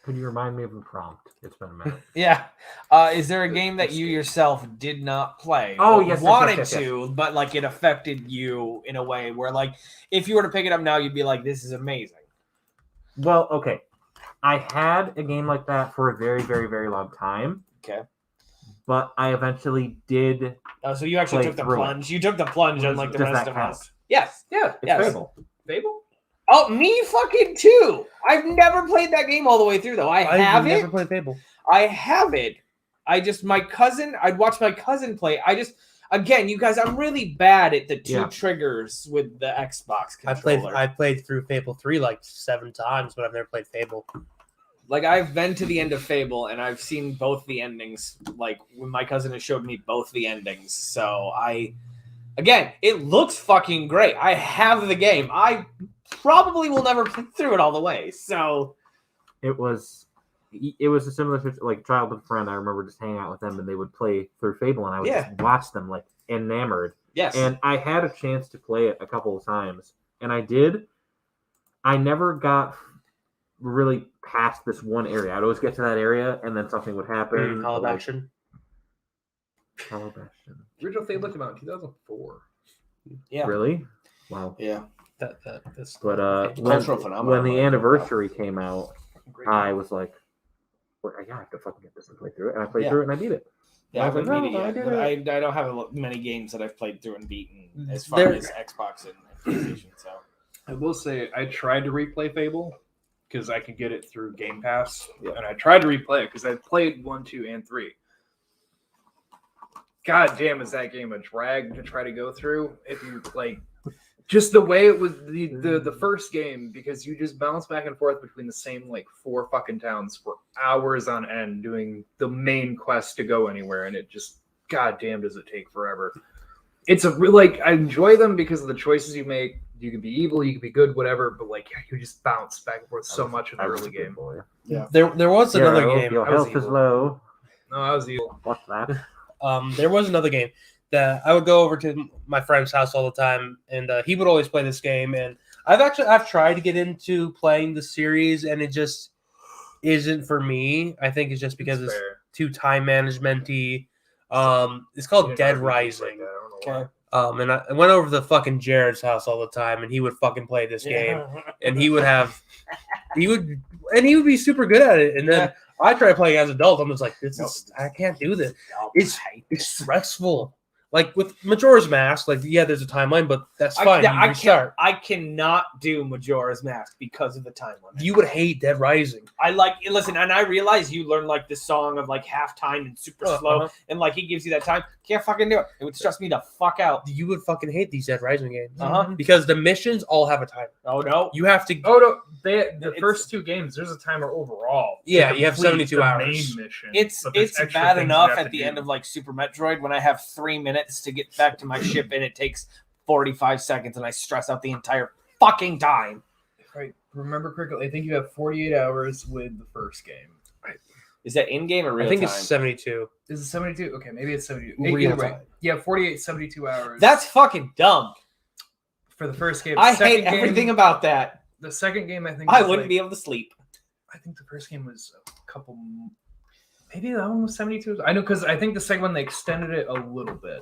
Speaker 4: Could you remind me of the prompt? It's been a minute.
Speaker 3: Yeah. Is there a game that you yourself did not play?
Speaker 4: Oh,
Speaker 3: but
Speaker 4: yes,
Speaker 3: wanted
Speaker 4: yes.
Speaker 3: to, but like it affected you in a way where, like, if you were to pick it up now, you'd be like, "This is amazing."
Speaker 4: Well, okay. I had a game like that for a very, very, very long time.
Speaker 3: Okay.
Speaker 4: But I eventually did.
Speaker 3: Oh, so you actually
Speaker 4: Play
Speaker 3: took the
Speaker 4: through it.
Speaker 3: plunge. You took the plunge, unlike the
Speaker 4: Does
Speaker 3: rest
Speaker 4: that
Speaker 3: of
Speaker 4: count?
Speaker 3: us. Yes.
Speaker 5: Yeah,
Speaker 4: It's
Speaker 3: Yes.
Speaker 4: Fable.
Speaker 5: Fable?
Speaker 3: Oh, me fucking too. I've never played that game all the way through, though. I have
Speaker 2: never
Speaker 3: it.
Speaker 2: played Fable.
Speaker 3: I have it. I'd watch my cousin play. Again, you guys, I'm really bad at the two triggers with the Xbox controller.
Speaker 2: I played through Fable 3 like 7 times, but I've never played Fable.
Speaker 3: Like, I've been to the end of Fable, and I've seen both the endings. Like, when my cousin has showed me both the endings. So, again, it looks fucking great. I have the game. I probably will never play through it all the way. So,
Speaker 4: It was a similar situation, like childhood friend. I remember just hanging out with them, and they would play through Fable, and I would just watch them like enamored.
Speaker 3: yes.
Speaker 4: And I had a chance to play it a couple of times, and I did. I never got really past this one area. I'd always get to that area, and then something would happen.
Speaker 2: Call of
Speaker 4: like-
Speaker 2: Action.
Speaker 4: Call of Action.
Speaker 5: The original Fable came out in 2004.
Speaker 3: Yeah.
Speaker 4: Really? Wow.
Speaker 3: Yeah.
Speaker 2: That's
Speaker 4: But
Speaker 3: Cultural phenomenon.
Speaker 4: when the anniversary came out, I was like, well, I have to fucking get this and play through it. And I played through it and I beat it.
Speaker 3: Yeah, I
Speaker 4: I was
Speaker 3: haven't
Speaker 4: like,
Speaker 3: beat it
Speaker 4: "Oh, I
Speaker 3: yet.
Speaker 4: did
Speaker 3: But I don't have many games that I've played through and beaten as far as Xbox and PlayStation. So
Speaker 5: I will say, I tried to replay Fable because I could get it through Game Pass. And I tried to replay it because I played 1, 2, and 3. God damn, is that game a drag to try to go through? If you like, just the way it was the first game, because you just bounce back and forth between the same like 4 fucking towns for hours on end doing the main quest to go anywhere, and it just, god damn, does it take forever. It's a real, like, I enjoy them because of the choices you make. You can be evil, you can be good, whatever, but like you just bounce back and forth so much in the early game.
Speaker 3: yeah.
Speaker 2: There was another
Speaker 4: Hero,
Speaker 2: game.
Speaker 4: Your
Speaker 5: I was
Speaker 4: health is
Speaker 5: evil.
Speaker 4: low.
Speaker 5: No, I was evil.
Speaker 4: What's that?
Speaker 2: There was another game that I would go over to my friend's house all the time, and he would always play this game. And I've tried to get into playing the series, and it just isn't for me. I think it's just because it's
Speaker 5: fair.
Speaker 2: too time management-y. It's called Dead Rising.
Speaker 3: Okay.
Speaker 2: And I went over to the fucking Jared's house all the time, and he would fucking play this game, and he would be super good at it. And then I try playing as an adult. I'm just like, I can't do this. It's stressful. Like with Majora's Mask, like there's a timeline, but that's fine.
Speaker 3: I cannot do Majora's Mask because of the time limit.
Speaker 2: You would hate Dead Rising.
Speaker 3: Listen, and I realize you learn like this song of like half time and super slow, and like he gives you that time. Can't fucking do it. It would stress me the fuck out.
Speaker 2: You would fucking hate these Dead Rising games
Speaker 3: Uh-huh.
Speaker 2: because the missions all have a timer.
Speaker 3: Oh no,
Speaker 2: You have to.
Speaker 5: Oh no! The first 2 games, there's a timer overall.
Speaker 2: Yeah,
Speaker 5: to
Speaker 2: you have
Speaker 5: complete
Speaker 2: 72
Speaker 5: the
Speaker 2: hours.
Speaker 5: Main mission,
Speaker 3: it's
Speaker 5: but there's extra
Speaker 3: bad
Speaker 5: things you
Speaker 3: enough
Speaker 5: have
Speaker 3: at
Speaker 5: to
Speaker 3: the
Speaker 5: do.
Speaker 3: end of like Super Metroid when I have 3 minutes to get back to my ship and it takes 45 seconds and I stress out the entire fucking time.
Speaker 5: remember correctly, I think you have 48 hours with the first game.
Speaker 3: Is that in game or real
Speaker 2: I think
Speaker 3: time?
Speaker 2: it's 72.
Speaker 5: Is it 72? Okay, maybe it's 72.
Speaker 2: Real
Speaker 5: Either way,
Speaker 2: time.
Speaker 5: yeah, 48, 72 hours.
Speaker 3: That's fucking dumb.
Speaker 5: for the first game.
Speaker 3: I
Speaker 5: Second
Speaker 3: hate everything
Speaker 5: game,
Speaker 3: about that.
Speaker 5: the second game. I think
Speaker 3: I
Speaker 5: was
Speaker 3: wouldn't
Speaker 5: like-
Speaker 3: be able to sleep.
Speaker 5: I think the first game was a couple. Maybe that one was 72. I know because I think the second one they extended it a little bit.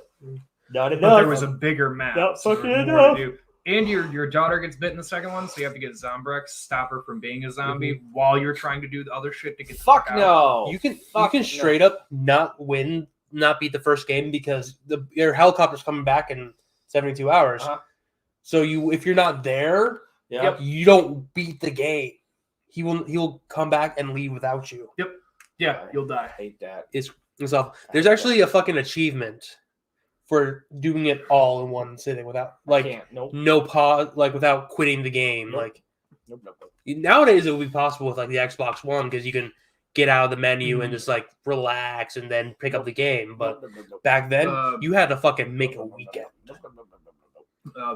Speaker 3: Not
Speaker 5: But there was a bigger map.
Speaker 3: Not
Speaker 5: so there was
Speaker 3: fucking
Speaker 5: more to
Speaker 3: enough.
Speaker 5: do. And your daughter gets bit in the second one, so you have to get Zombrex, stop her from being a zombie while you're trying to do the other shit to get the
Speaker 3: Fuck
Speaker 5: out.
Speaker 3: no.
Speaker 2: You can
Speaker 3: Fuck no.
Speaker 2: straight up not beat the first game because your helicopter's coming back in 72 hours.
Speaker 3: Uh-huh.
Speaker 2: So if you're not there,
Speaker 3: Yeah.
Speaker 2: you don't beat the game. He'll come back and leave without you.
Speaker 5: Yeah, you'll
Speaker 3: I
Speaker 5: die.
Speaker 3: hate that.
Speaker 2: It's awful. There's actually a fucking achievement for doing it all in one sitting without
Speaker 3: I can't. Nope.
Speaker 2: no pause, without quitting the game.
Speaker 3: Nope.
Speaker 2: Like
Speaker 3: Nope.
Speaker 2: nowadays, it would be possible with like the Xbox One because you can get out of the menu and
Speaker 5: Mhm.
Speaker 2: just like relax and then pick up the game. But
Speaker 3: Nope.
Speaker 2: back then,
Speaker 5: Um,
Speaker 2: you had to fucking make a weekend.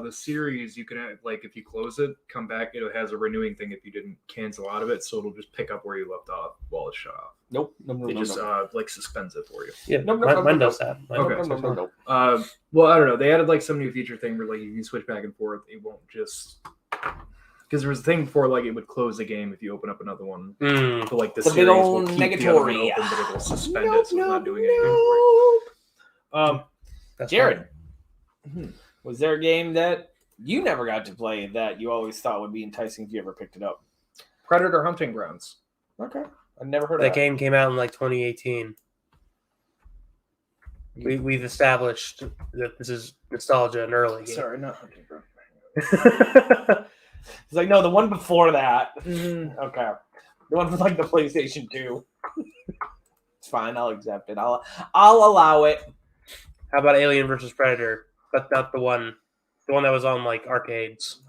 Speaker 5: The series, you can have, like if you close it, come back. It has a renewing thing if you didn't cancel out of it, so it'll just pick up where you left off while it's shut off.
Speaker 3: Nope.
Speaker 5: It just like suspends it for you.
Speaker 2: Yeah,
Speaker 3: Nope,
Speaker 2: mine does that. Mine
Speaker 5: Okay.
Speaker 2: does that.
Speaker 5: Well, I don't know. They added like some new feature thing where like you can switch back and forth. It won't just because there was a thing before like it would close the game if you open up another one.
Speaker 2: Mm.
Speaker 5: But like the
Speaker 3: It's a
Speaker 5: series
Speaker 3: big
Speaker 5: will
Speaker 3: old
Speaker 5: keep the other one
Speaker 3: negatory.
Speaker 5: open, but it'll suspend
Speaker 3: Nope,
Speaker 5: it, so it's not doing
Speaker 3: nope.
Speaker 5: anything for you.
Speaker 2: That's
Speaker 3: Jared,
Speaker 2: fine.
Speaker 3: was there a game that you never got to play that you always thought would be enticing if you ever picked it up?
Speaker 5: Predator Hunting Grounds.
Speaker 3: Okay. I've never heard of
Speaker 2: That
Speaker 3: that.
Speaker 2: game came out in like 2018. We've established that this is nostalgia and early. Game.
Speaker 5: Sorry, not Hunting Grounds.
Speaker 3: It's like, no, the one before that.
Speaker 5: Mm-hmm.
Speaker 3: Okay. The one with like the PlayStation 2. It's fine. I'll accept it. I'll allow it.
Speaker 2: How about Alien versus Predator? But not the one that was on like arcades.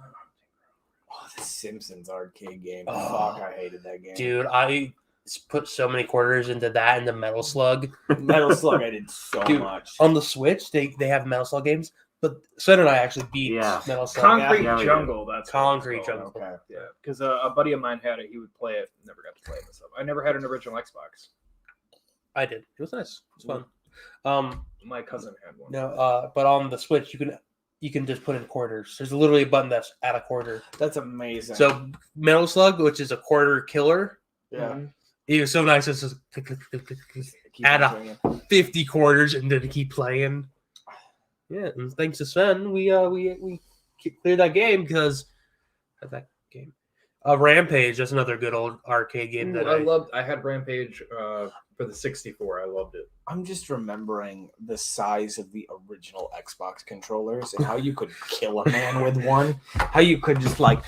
Speaker 3: Oh, the Simpsons arcade game.
Speaker 2: Oh.
Speaker 3: Fuck, I hated that game.
Speaker 2: Dude, I put so many quarters into that and the Metal Slug.
Speaker 3: Metal Slug, I did so
Speaker 2: Dude,
Speaker 3: much.
Speaker 2: On the Switch, they have Metal Slug games, but Sen and I actually beat
Speaker 4: Yeah.
Speaker 2: Metal Slug.
Speaker 5: Concrete
Speaker 4: Yeah, we
Speaker 5: Jungle. That's what
Speaker 2: Concrete
Speaker 5: it's called.
Speaker 2: Jungle.
Speaker 3: Okay.
Speaker 5: Yeah, because a buddy of mine had it. He would play it. Never got to play it myself. I never had an original Xbox.
Speaker 2: I did. It was nice. It was fun.
Speaker 5: My cousin had one.
Speaker 2: No, but on the Switch, you can just put in quarters. There's literally a button that's at a quarter.
Speaker 3: That's amazing.
Speaker 2: So Metal Slug, which is a quarter killer,
Speaker 3: yeah.
Speaker 2: it was so nice. It's just click, click, click, click, click,
Speaker 3: Keep
Speaker 2: Add
Speaker 3: on
Speaker 2: a-
Speaker 3: doing it.
Speaker 2: 50 quarters and then keep playing. Yeah, and thanks to Sven, we cleared that game because of that game. Rampage, that's another good old arcade game that
Speaker 5: I had Rampage for the 64. I loved it.
Speaker 3: I'm just remembering the size of the original Xbox controllers and how you could kill a man with one. How you could just like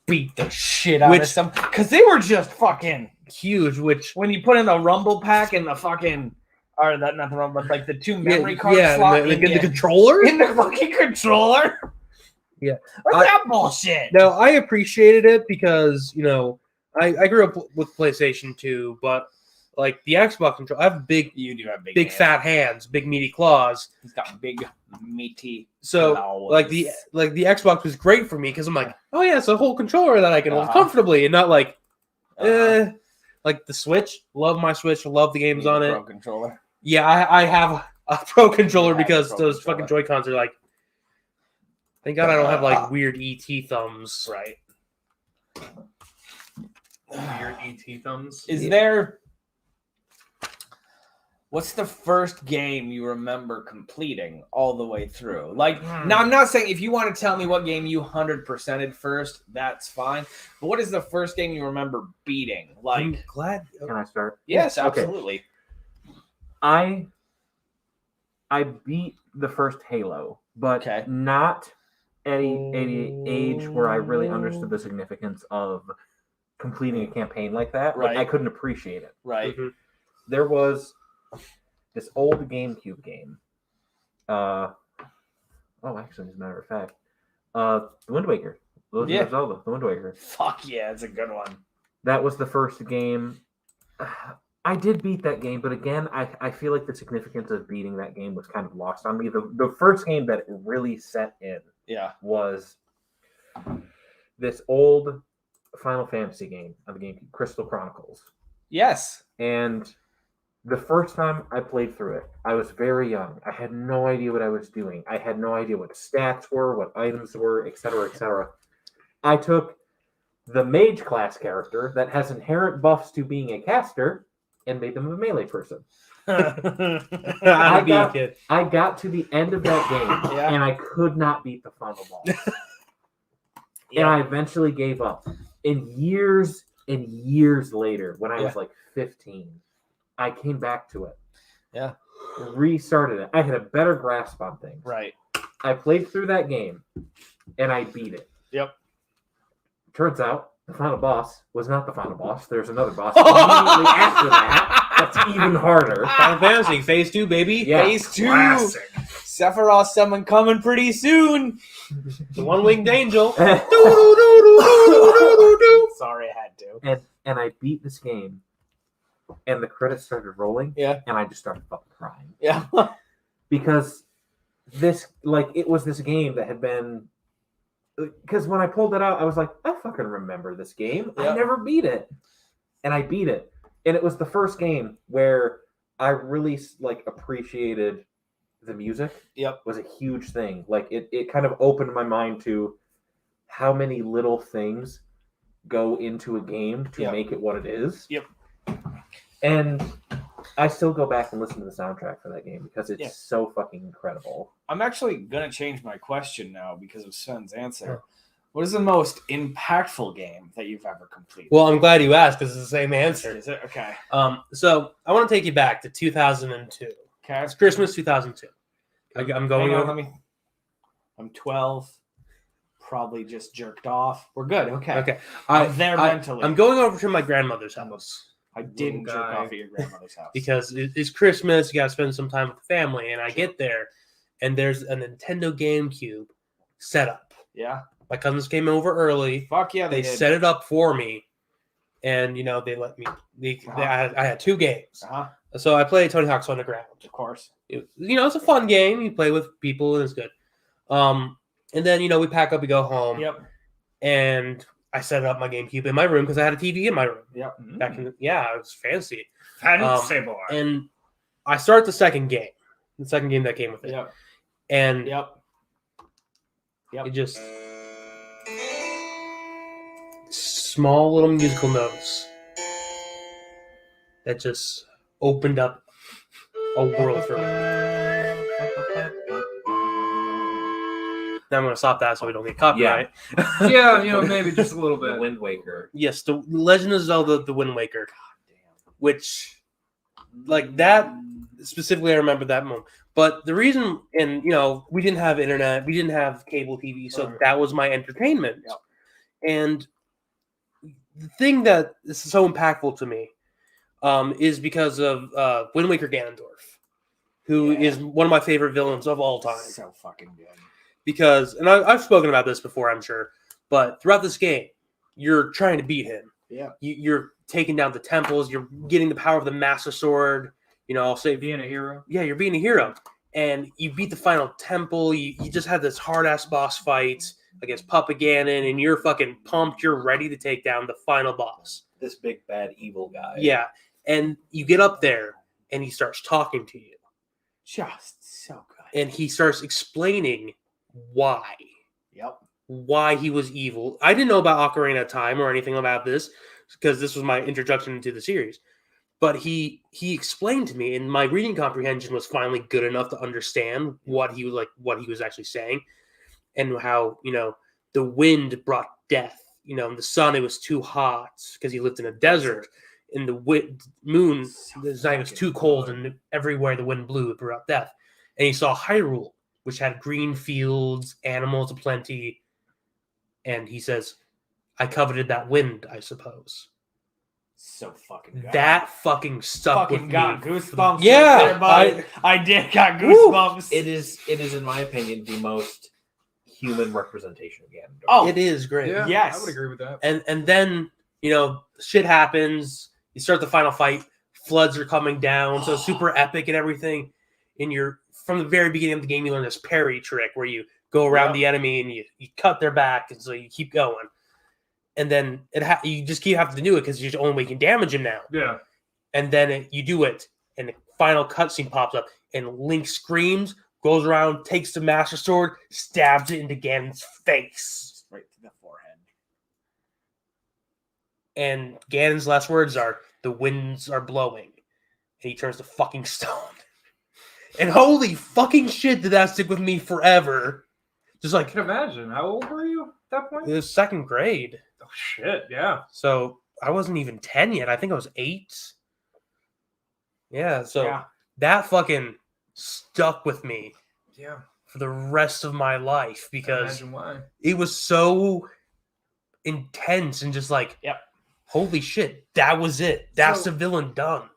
Speaker 3: beat the shit out of some because they were just fucking
Speaker 2: huge. Which
Speaker 3: when you put in the rumble pack and the fucking or that not the rumble but like the two memory cards slot
Speaker 2: in the controller.
Speaker 3: in the fucking controller.
Speaker 2: Yeah.
Speaker 3: What's that bullshit?
Speaker 2: Now I appreciated it because I grew up with PlayStation 2, but like the Xbox control, I have
Speaker 3: You do have big hands.
Speaker 2: fat hands, big meaty claws.
Speaker 3: He's got big meaty.
Speaker 2: So
Speaker 3: claws.
Speaker 2: like the Xbox was great for me because I'm like, oh yeah, it's a whole controller that I can hold
Speaker 3: Uh-huh.
Speaker 2: comfortably and not like,
Speaker 3: Uh-huh.
Speaker 2: like the Switch. Love my Switch. Love the games on
Speaker 3: Pro
Speaker 2: it.
Speaker 3: controller.
Speaker 2: Yeah, I have a Pro controller
Speaker 3: You have a
Speaker 2: because
Speaker 3: Pro
Speaker 2: those
Speaker 3: controller.
Speaker 2: fucking Joy-Cons are like. Thank God I don't have like weird ET thumbs.
Speaker 3: Right.
Speaker 5: Your ET thumbs.
Speaker 3: Is there? What's the first game you remember completing all the way through? Like, now I'm not saying if you want to tell me what game you 100%ed first, that's fine. But what is the first game you remember beating?
Speaker 2: I'm
Speaker 3: Like,
Speaker 2: glad.
Speaker 4: Can I start?
Speaker 3: yes,
Speaker 4: Okay.
Speaker 3: absolutely.
Speaker 4: I beat the first Halo, but
Speaker 3: Okay.
Speaker 4: not at a age where I really understood the significance of completing a campaign like that. Like,
Speaker 3: Right.
Speaker 4: I couldn't appreciate it.
Speaker 3: Right.
Speaker 2: Mhm.
Speaker 4: There was this old GameCube game. Actually, as a matter of fact, The Wind Waker. Legend
Speaker 3: Yeah.
Speaker 4: of Zelda, The Wind Waker.
Speaker 3: Fuck yeah, it's a good one.
Speaker 4: That was the first game. I did beat that game, but again, I feel like the significance of beating that game was kind of lost on me. The first game that really set in
Speaker 3: Yeah.
Speaker 4: was this old Final Fantasy game on the GameCube, Crystal Chronicles.
Speaker 3: Yes.
Speaker 4: And the first time I played through it, I was very young. I had no idea what I was doing. I had no idea what stats were, what items were, etc., etc. I took the mage class character that has inherent buffs to being a caster and made them a melee person.
Speaker 2: How to be a kid.
Speaker 4: I got to the end of that game
Speaker 3: Yeah.
Speaker 4: and I could not beat the final boss.
Speaker 3: Yeah.
Speaker 4: And I eventually gave up. And years later, when I was like 15, I came back to it.
Speaker 3: Yeah.
Speaker 4: Restarted it. I had a better grasp on things.
Speaker 3: Right.
Speaker 4: I played through that game and I beat it.
Speaker 3: Yep.
Speaker 4: Turns out the final boss was not the final boss. There's another boss immediately after that. That's even harder.
Speaker 2: Final Fantasy Phase 2, baby.
Speaker 4: Yeah.
Speaker 3: Phase 2.
Speaker 2: Classic.
Speaker 3: Sephiroth summon coming pretty soon.
Speaker 2: The one-winged angel.
Speaker 3: Sorry, I had to.
Speaker 4: And I beat this game, and the credits started rolling.
Speaker 3: Yeah.
Speaker 4: And I just started fucking crying
Speaker 3: Yeah.
Speaker 4: because it was this game that had been. Because when I pulled it out, I was like, I fucking remember this game.
Speaker 3: Yeah.
Speaker 4: I never beat it, and I beat it, and it was the first game where I really appreciated the music.
Speaker 3: Yep.
Speaker 4: Was a huge thing. Like it kind of opened my mind to how many little things go into a game to make it what it is.
Speaker 3: Yep.
Speaker 4: And I still go back and listen to the soundtrack for that game because it's so fucking incredible.
Speaker 3: I'm actually going to change my question now because of Sven's answer. What is the most impactful game that you've ever completed?
Speaker 2: Well, I'm glad you asked because it's the same answer.
Speaker 3: Is it? Okay.
Speaker 2: So I want to take you back to 2002.
Speaker 3: Okay.
Speaker 2: It's Christmas 2002. I'm going
Speaker 3: Hang on,
Speaker 2: over.
Speaker 3: I'm 12. Probably just jerked off. We're good. Okay.
Speaker 2: Okay.
Speaker 3: I'm there mentally.
Speaker 2: I'm going over to my grandmother's house
Speaker 3: I didn't jerk
Speaker 2: guy.
Speaker 3: off at your grandmother's house.
Speaker 2: because it's Christmas. You got to spend some time with the family. And I get there, and there's a Nintendo GameCube set up.
Speaker 3: Yeah.
Speaker 2: My cousins came over early.
Speaker 3: Fuck yeah,
Speaker 2: They
Speaker 3: did.
Speaker 2: set it up for me, and they let me. I had two games.
Speaker 3: Uh-huh.
Speaker 2: So I played Tony Hawk's Underground.
Speaker 3: Of course.
Speaker 2: It's a fun game. You play with people, and it's good. And then we pack up, we go home.
Speaker 3: Yep.
Speaker 2: And I set up my GameCube in my room because I had a TV in my room.
Speaker 3: Yep.
Speaker 2: Back in it was fancy.
Speaker 3: Fancy boy.
Speaker 2: And I start the second game that came with it.
Speaker 3: Yep.
Speaker 2: And
Speaker 3: Yep.
Speaker 2: it just small little musical notes that just opened up a world for me. Now I'm going to stop that so we don't get copyright.
Speaker 5: Yeah, maybe just a little
Speaker 4: The
Speaker 5: bit.
Speaker 4: Wind Waker.
Speaker 2: Yes, the Legend of Zelda: The Wind Waker, which, that specifically, I remember that moment. But the reason, and we didn't have internet, we didn't have cable TV, so that was my entertainment.
Speaker 3: Yep.
Speaker 2: And the thing that is so impactful to me is because of Wind Waker Ganondorf, who is one of my favorite villains of all time.
Speaker 3: So fucking good.
Speaker 2: Because, and I've spoken about this before, I'm sure, but throughout this game, you're trying to beat him.
Speaker 3: Yeah.
Speaker 2: You're taking down the temples. You're getting the power of the Master Sword. I'll say,
Speaker 5: Being a hero.
Speaker 2: yeah, you're being a hero. And you beat the final temple. You just had this hard-ass boss fight against Papa Ganon, and you're fucking pumped. You're ready to take down the final boss.
Speaker 4: This big bad evil guy.
Speaker 2: Yeah. And you get up there, and he starts talking to you.
Speaker 3: Just so good.
Speaker 2: And he starts explaining why he was evil. I didn't know about Ocarina of Time or anything about this because this was my introduction to the series. But he explained to me, and my reading comprehension was finally good enough to understand what he was actually saying, and how the wind brought death. In the sun it was too hot because he lived in a desert. In the moon, the night was too cold, and everywhere the wind blew, it brought death. And he saw Hyrule, which had green fields, animals aplenty. And he says, I coveted that wind, I suppose.
Speaker 3: So fucking good.
Speaker 2: That fucking stuck
Speaker 3: fucking
Speaker 2: with
Speaker 3: got
Speaker 2: me.
Speaker 3: goosebumps.
Speaker 2: Yeah,
Speaker 3: right there, bud. I did got goosebumps.
Speaker 4: It is, in my opinion, the most human representation of Ganondorf.
Speaker 3: Oh,
Speaker 2: It is great.
Speaker 5: Yeah,
Speaker 3: Yes.
Speaker 5: I would agree with that.
Speaker 2: And then, shit happens. You start the final fight. Floods are coming down. So super epic and everything. And from the very beginning of the game, you learn this parry trick where you go around the enemy and you cut their back. And so you keep going. and then you just keep having to do it because you're the only way you can damage him now.
Speaker 5: Yeah.
Speaker 2: And then you do it, and the final cutscene pops up, and Link screams, goes around, takes the Master Sword, stabs it into Ganon's face.
Speaker 3: Right to the forehead.
Speaker 2: And Ganon's last words are, "The winds are blowing." And he turns to fucking stone. And holy fucking shit, did that stick with me forever. Just
Speaker 5: I
Speaker 2: like,
Speaker 5: can imagine. How old were you at that point?
Speaker 2: it was second grade.
Speaker 5: Oh shit! Yeah.
Speaker 2: So I wasn't even 10 yet. I think I was 8. Yeah, so
Speaker 3: Yeah.
Speaker 2: that fucking stuck with me
Speaker 5: Yeah.
Speaker 2: for the rest of my life
Speaker 5: I
Speaker 2: because
Speaker 5: imagine why.
Speaker 2: it was so intense and just like,
Speaker 3: Yep.
Speaker 2: holy shit, that was it. That's
Speaker 5: So-
Speaker 2: the villain done.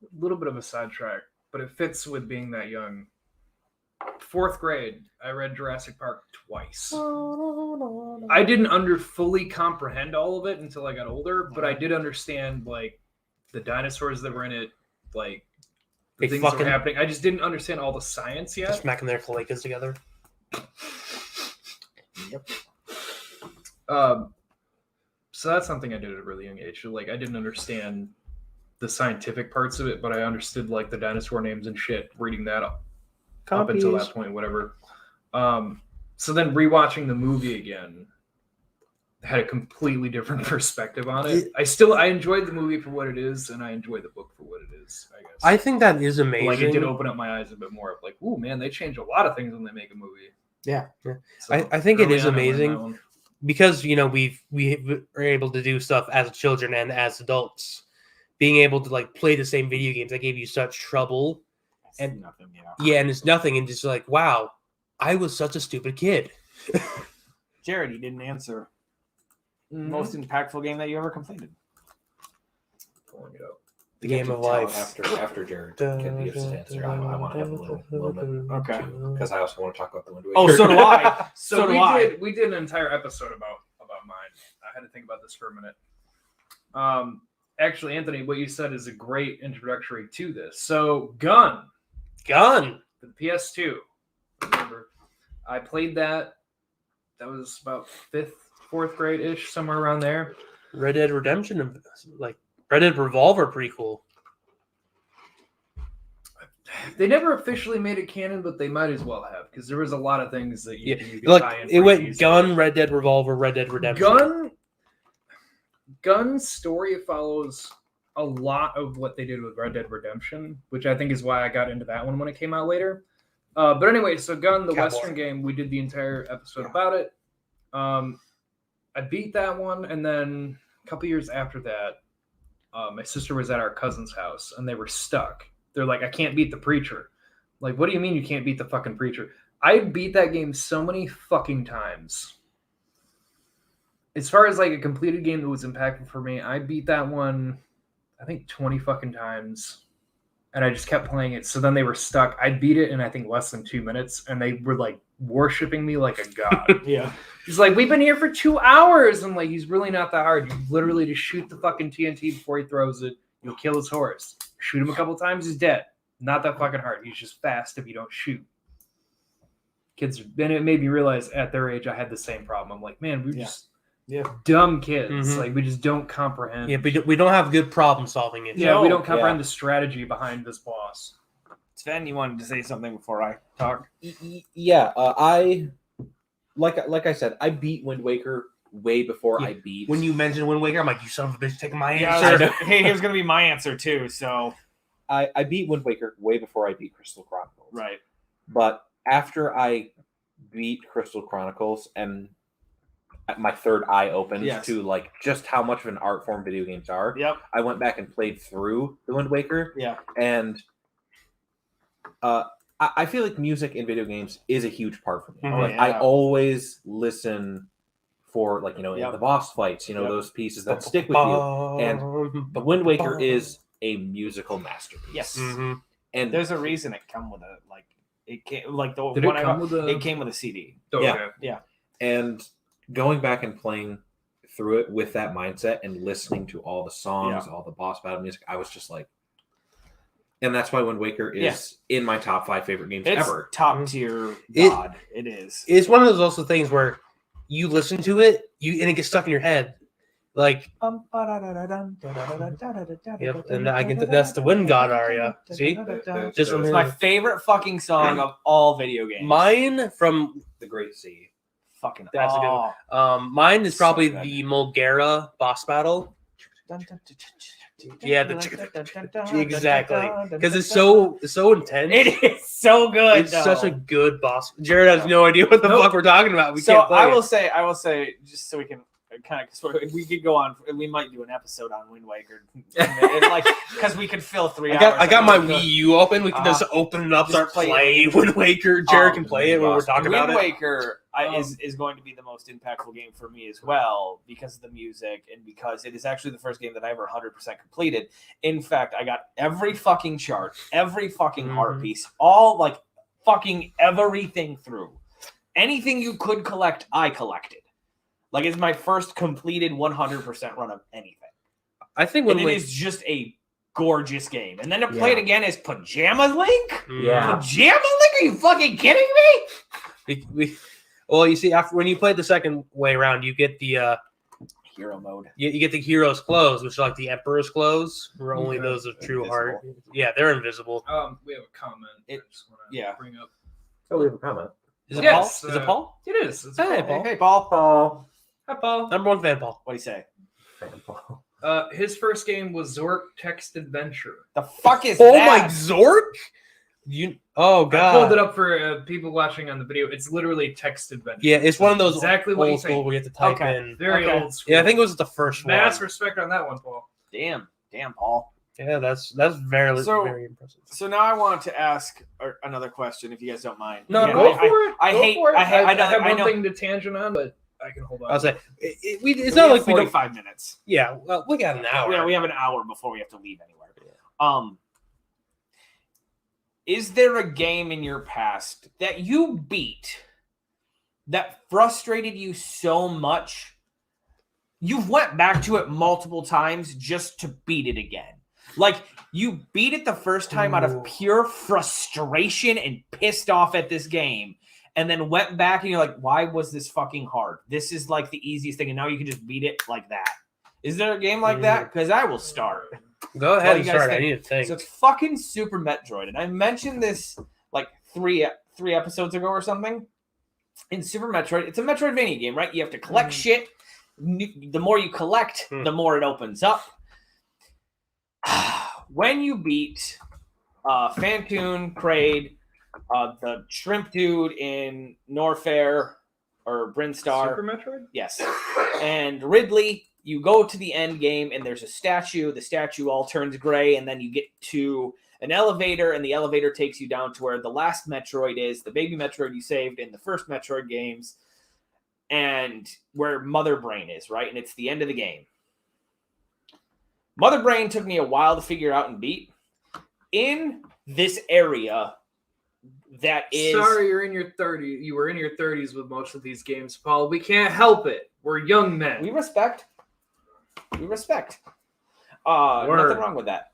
Speaker 5: A little bit of a sidetrack, but it fits with being that young. 4th grade, I read Jurassic Park twice. I didn't fully comprehend all of it until I got older, but I did understand like the dinosaurs that were in it, like the
Speaker 2: They
Speaker 5: things that were
Speaker 2: fucking-
Speaker 5: happening. I just didn't understand all the science
Speaker 2: Just
Speaker 5: yet.
Speaker 2: smacking their cloacas together.
Speaker 5: So that's something I did at a really young age. Like I didn't understand the scientific parts of it, but I understood like the dinosaur names and shit. Reading that up until that point, whatever. So then rewatching the movie again had a completely different perspective on it. I enjoyed the movie for what it is, and I enjoyed the book for what it is. I guess.
Speaker 2: I think that is
Speaker 5: But,
Speaker 2: amazing.
Speaker 5: like it did open up my eyes a bit more. Of like, ooh man, they change a lot of things when they make a movie.
Speaker 3: Yeah.
Speaker 5: So,
Speaker 2: I think it
Speaker 5: early
Speaker 2: is
Speaker 5: on, I learned
Speaker 2: amazing.
Speaker 5: that one.
Speaker 2: Because we are able to do stuff as children and as adults. Being able to like play the same video games that gave you such trouble. And-
Speaker 3: nothing,
Speaker 2: Yeah, and it's nothing, and just like, wow, I was such a stupid kid.
Speaker 3: Jared, you didn't answer.
Speaker 5: Mhm.
Speaker 3: Most impactful game that you ever completed.
Speaker 5: Pulling it up.
Speaker 2: The
Speaker 4: You
Speaker 2: game
Speaker 4: have
Speaker 2: of
Speaker 4: to tell
Speaker 2: life.
Speaker 4: After Jared gives his answer, I want to have a little moment
Speaker 3: Okay.
Speaker 4: because I also want to talk about the Wind Waker.
Speaker 3: Oh, so do I.
Speaker 5: So
Speaker 3: do I.
Speaker 5: we did an entire episode about mine. I had to think about this for a minute. Actually, Anthony, what you said is a great introductory to this. So, Gun,
Speaker 2: Gun.
Speaker 5: the PS2. Remember, I played that. That was about 5th, 4th grade ish, somewhere around there.
Speaker 2: Red Dead Redemption, like Red Dead Revolver prequel.
Speaker 5: They never officially made it canon, but they might as well have because there was a lot of things that you,
Speaker 2: Yeah,
Speaker 5: you could
Speaker 2: like
Speaker 5: tie in.
Speaker 2: it
Speaker 5: pretty
Speaker 2: went
Speaker 5: easily.
Speaker 2: Gun, Red Dead Revolver, Red Dead Redemption.
Speaker 5: Gun's story follows a lot of what they did with Red Dead Redemption, which I think is why I got into that one when it came out later. But anyway, so Gun, the
Speaker 2: Cowboy.
Speaker 5: Western game, we did the entire episode about it. I beat that one, and then a couple years after that, my sister was at our cousin's house, and they were stuck. They're like, I can't beat the preacher. Like, what do you mean you can't beat the fucking preacher? I beat that game so many fucking times. As far as like a completed game that was impactful for me, I beat that one, I think 20 fucking times. And I just kept playing it. So then they were stuck. I beat it in I think less than 2 minutes, and they were like worshiping me like a god.
Speaker 3: Yeah.
Speaker 5: He's like, we've been here for 2 hours. I'm like, he's really not that hard. You literally just shoot the fucking TNT before he throws it. You'll kill his horse. Shoot him a couple times, he's dead. Not that fucking hard. He's just fast if you don't shoot. Kids, then it made me realize at their age I had the same problem. I'm like, man, we're just dumb kids.
Speaker 2: Mhm.
Speaker 5: Like, we just don't comprehend.
Speaker 2: Yeah, but we don't have good problem solving it.
Speaker 5: Yeah, we
Speaker 3: No,
Speaker 5: don't comprehend the strategy behind this boss.
Speaker 3: Sven, you wanted to say something before I talk?
Speaker 4: Yeah, I like I said, I beat Wind Waker way before
Speaker 2: Yeah,
Speaker 4: I beat.
Speaker 2: When you mentioned Wind Waker, I'm like, you son of a bitch, taking my
Speaker 3: Yeah,
Speaker 2: answer.
Speaker 3: hey, here's gonna be my answer too. So
Speaker 4: I beat Wind Waker way before I beat Crystal Chronicles.
Speaker 3: right.
Speaker 4: But after I beat Crystal Chronicles and my third eye opened
Speaker 3: Yes.
Speaker 4: to like just how much of an art form video games are,
Speaker 3: Yep.
Speaker 4: I went back and played through the Wind Waker,
Speaker 3: Yeah.
Speaker 4: and I feel like music in video games is a huge part for me.
Speaker 2: Mhm.
Speaker 4: Like
Speaker 3: Yeah.
Speaker 4: I always listen for like in
Speaker 3: Yep.
Speaker 4: the boss fights,
Speaker 3: Yep.
Speaker 4: those pieces that stick with you. And the Wind Waker is a musical masterpiece.
Speaker 3: Yes.
Speaker 2: Mhm.
Speaker 4: And
Speaker 3: There's a reason it come with a like it came like the
Speaker 5: Did
Speaker 3: one
Speaker 5: it
Speaker 3: I
Speaker 5: come
Speaker 3: got,
Speaker 5: with a...
Speaker 3: it came with a CD.
Speaker 5: Oh,
Speaker 4: Yeah.
Speaker 5: okay.
Speaker 4: and going back and playing through it with that mindset and listening to all the songs, all the boss battle music, I was just like, and that's why Wind Waker is in my top 5 favorite games
Speaker 3: It's
Speaker 4: ever.
Speaker 3: top tier
Speaker 2: It-
Speaker 3: god. It is.
Speaker 2: It's one of those also things where you listen to it and it gets stuck in your head. Like, yep, and that's the Wind God aria. See? Just from
Speaker 3: It's
Speaker 2: here.
Speaker 3: my favorite fucking song of all video games.
Speaker 2: Mine from
Speaker 4: The Great Sea.
Speaker 3: Fucking
Speaker 2: That's a good one. Mine is probably
Speaker 3: So good.
Speaker 2: the Mulgara boss battle. Yeah, exactly. Because it's so intense.
Speaker 3: It is so good.
Speaker 2: It's such a good boss. Jared has no idea what the fuck we're talking about. We
Speaker 3: So
Speaker 2: can't play
Speaker 3: I
Speaker 2: it.
Speaker 3: will say, just so we can kind of, we could go on. We might do an episode on Wind Waker, like because we could fill 3 hours.
Speaker 2: I got my
Speaker 3: We could-
Speaker 2: Wii U open. We can just open it up,
Speaker 3: just
Speaker 2: start
Speaker 3: play
Speaker 2: playing Wind Waker. Jared can play it when we're
Speaker 4: Wind
Speaker 2: talking about
Speaker 3: Wind
Speaker 2: it.
Speaker 3: Waker is going to be the most impactful game for me as well because of the music and because it is actually the first game that I ever 100% completed. In fact, I got every fucking chart, every fucking heart piece, all like fucking everything through. Anything you could collect, I collected. Like it's my first completed 100% run of anything.
Speaker 2: I think
Speaker 3: And
Speaker 2: when
Speaker 3: it is just a gorgeous game. And then to play it again as Pajama Link?
Speaker 4: Yeah.
Speaker 3: Pajama Link? Are you fucking kidding me?
Speaker 2: Well, you see, after when you play it the second way around, you get the
Speaker 3: Hero mode.
Speaker 2: you get the hero's clothes, which are like the Emperor's clothes, where only
Speaker 5: Okay.
Speaker 2: those of true heart. Yeah, they're invisible.
Speaker 5: We have a comment. I just wanna
Speaker 3: yeah.
Speaker 5: bring up.
Speaker 4: Oh, we have a comment.
Speaker 2: Is it
Speaker 5: Yes,
Speaker 2: Paul? Is it Paul?
Speaker 5: It is. It's
Speaker 2: Hey,
Speaker 5: Paul.
Speaker 2: Paul.
Speaker 3: Hey, Paul.
Speaker 4: Paul.
Speaker 5: Hi, Paul.
Speaker 2: Number 1 fan, Paul.
Speaker 3: What'd he say?
Speaker 4: Fan Paul.
Speaker 5: His first game was Zork Text Adventure.
Speaker 3: The fuck is
Speaker 2: Oh
Speaker 3: that?
Speaker 2: my Zork! Oh
Speaker 5: I
Speaker 2: god!
Speaker 5: pulled it up for people watching on the video. It's literally text adventure.
Speaker 2: Yeah, it's one of those
Speaker 5: exactly what you
Speaker 2: old school
Speaker 5: think.
Speaker 2: where you have to type
Speaker 3: Okay.
Speaker 2: in.
Speaker 5: Very
Speaker 3: Okay.
Speaker 5: old school.
Speaker 2: Yeah, I think it was the first one.
Speaker 5: Mass respect on that one, Paul.
Speaker 3: Damn, Paul.
Speaker 2: Yeah, that's very
Speaker 3: So-
Speaker 2: very impressive.
Speaker 3: So now I want to ask another question, if you guys don't mind.
Speaker 2: No,
Speaker 3: Again,
Speaker 5: Go
Speaker 2: I-
Speaker 5: for it.
Speaker 3: I
Speaker 5: Go
Speaker 3: hate-
Speaker 5: for it.
Speaker 3: I hate- I know-
Speaker 5: have
Speaker 3: I
Speaker 5: one
Speaker 3: know.
Speaker 5: thing to tangent on, but I can hold on.
Speaker 2: I'll say it's
Speaker 3: We
Speaker 2: not
Speaker 3: have
Speaker 2: like we don't.
Speaker 3: 45 minutes.
Speaker 2: Yeah, well, we got an hour.
Speaker 3: Yeah, we have an hour before we have to leave anywhere. Is there a game in your past that you beat that frustrated you so much you've went back to it multiple times just to beat it again? Like you beat it the first time out
Speaker 2: Ooh.
Speaker 3: of pure frustration and pissed off at this game, and then went back and you're like, why was this fucking hard? This is like the easiest thing, and now you can just beat it like that. Is there a game like that? Because I will start.
Speaker 2: Go ahead
Speaker 3: What
Speaker 2: and
Speaker 3: do you guys
Speaker 2: start. I
Speaker 3: think?
Speaker 2: need to think.
Speaker 3: So it's fucking Super Metroid, and I mentioned this like three episodes ago or something. In Super Metroid, it's a Metroidvania game, right? You have to collect shit. The more you collect, the more it opens up. When you beat Phantoon, Kraid, the shrimp dude in Norfair or Brinstar,
Speaker 5: Super Metroid?
Speaker 3: yes, and Ridley, you go to the end game and there's a statue. The statue all turns gray, and then you get to an elevator, and the elevator takes you down to where the last Metroid is, the baby Metroid you saved in the first Metroid games, and where Mother Brain is, right? And it's the end of the game. Mother Brain took me a while to figure out and beat. In this area that is...
Speaker 5: Sorry, you're in your 30s. You were in your 30s with most of these games, Paul. We can't help it. We're young men.
Speaker 3: We respect. We respect.
Speaker 5: Word.
Speaker 3: Nothing wrong with that.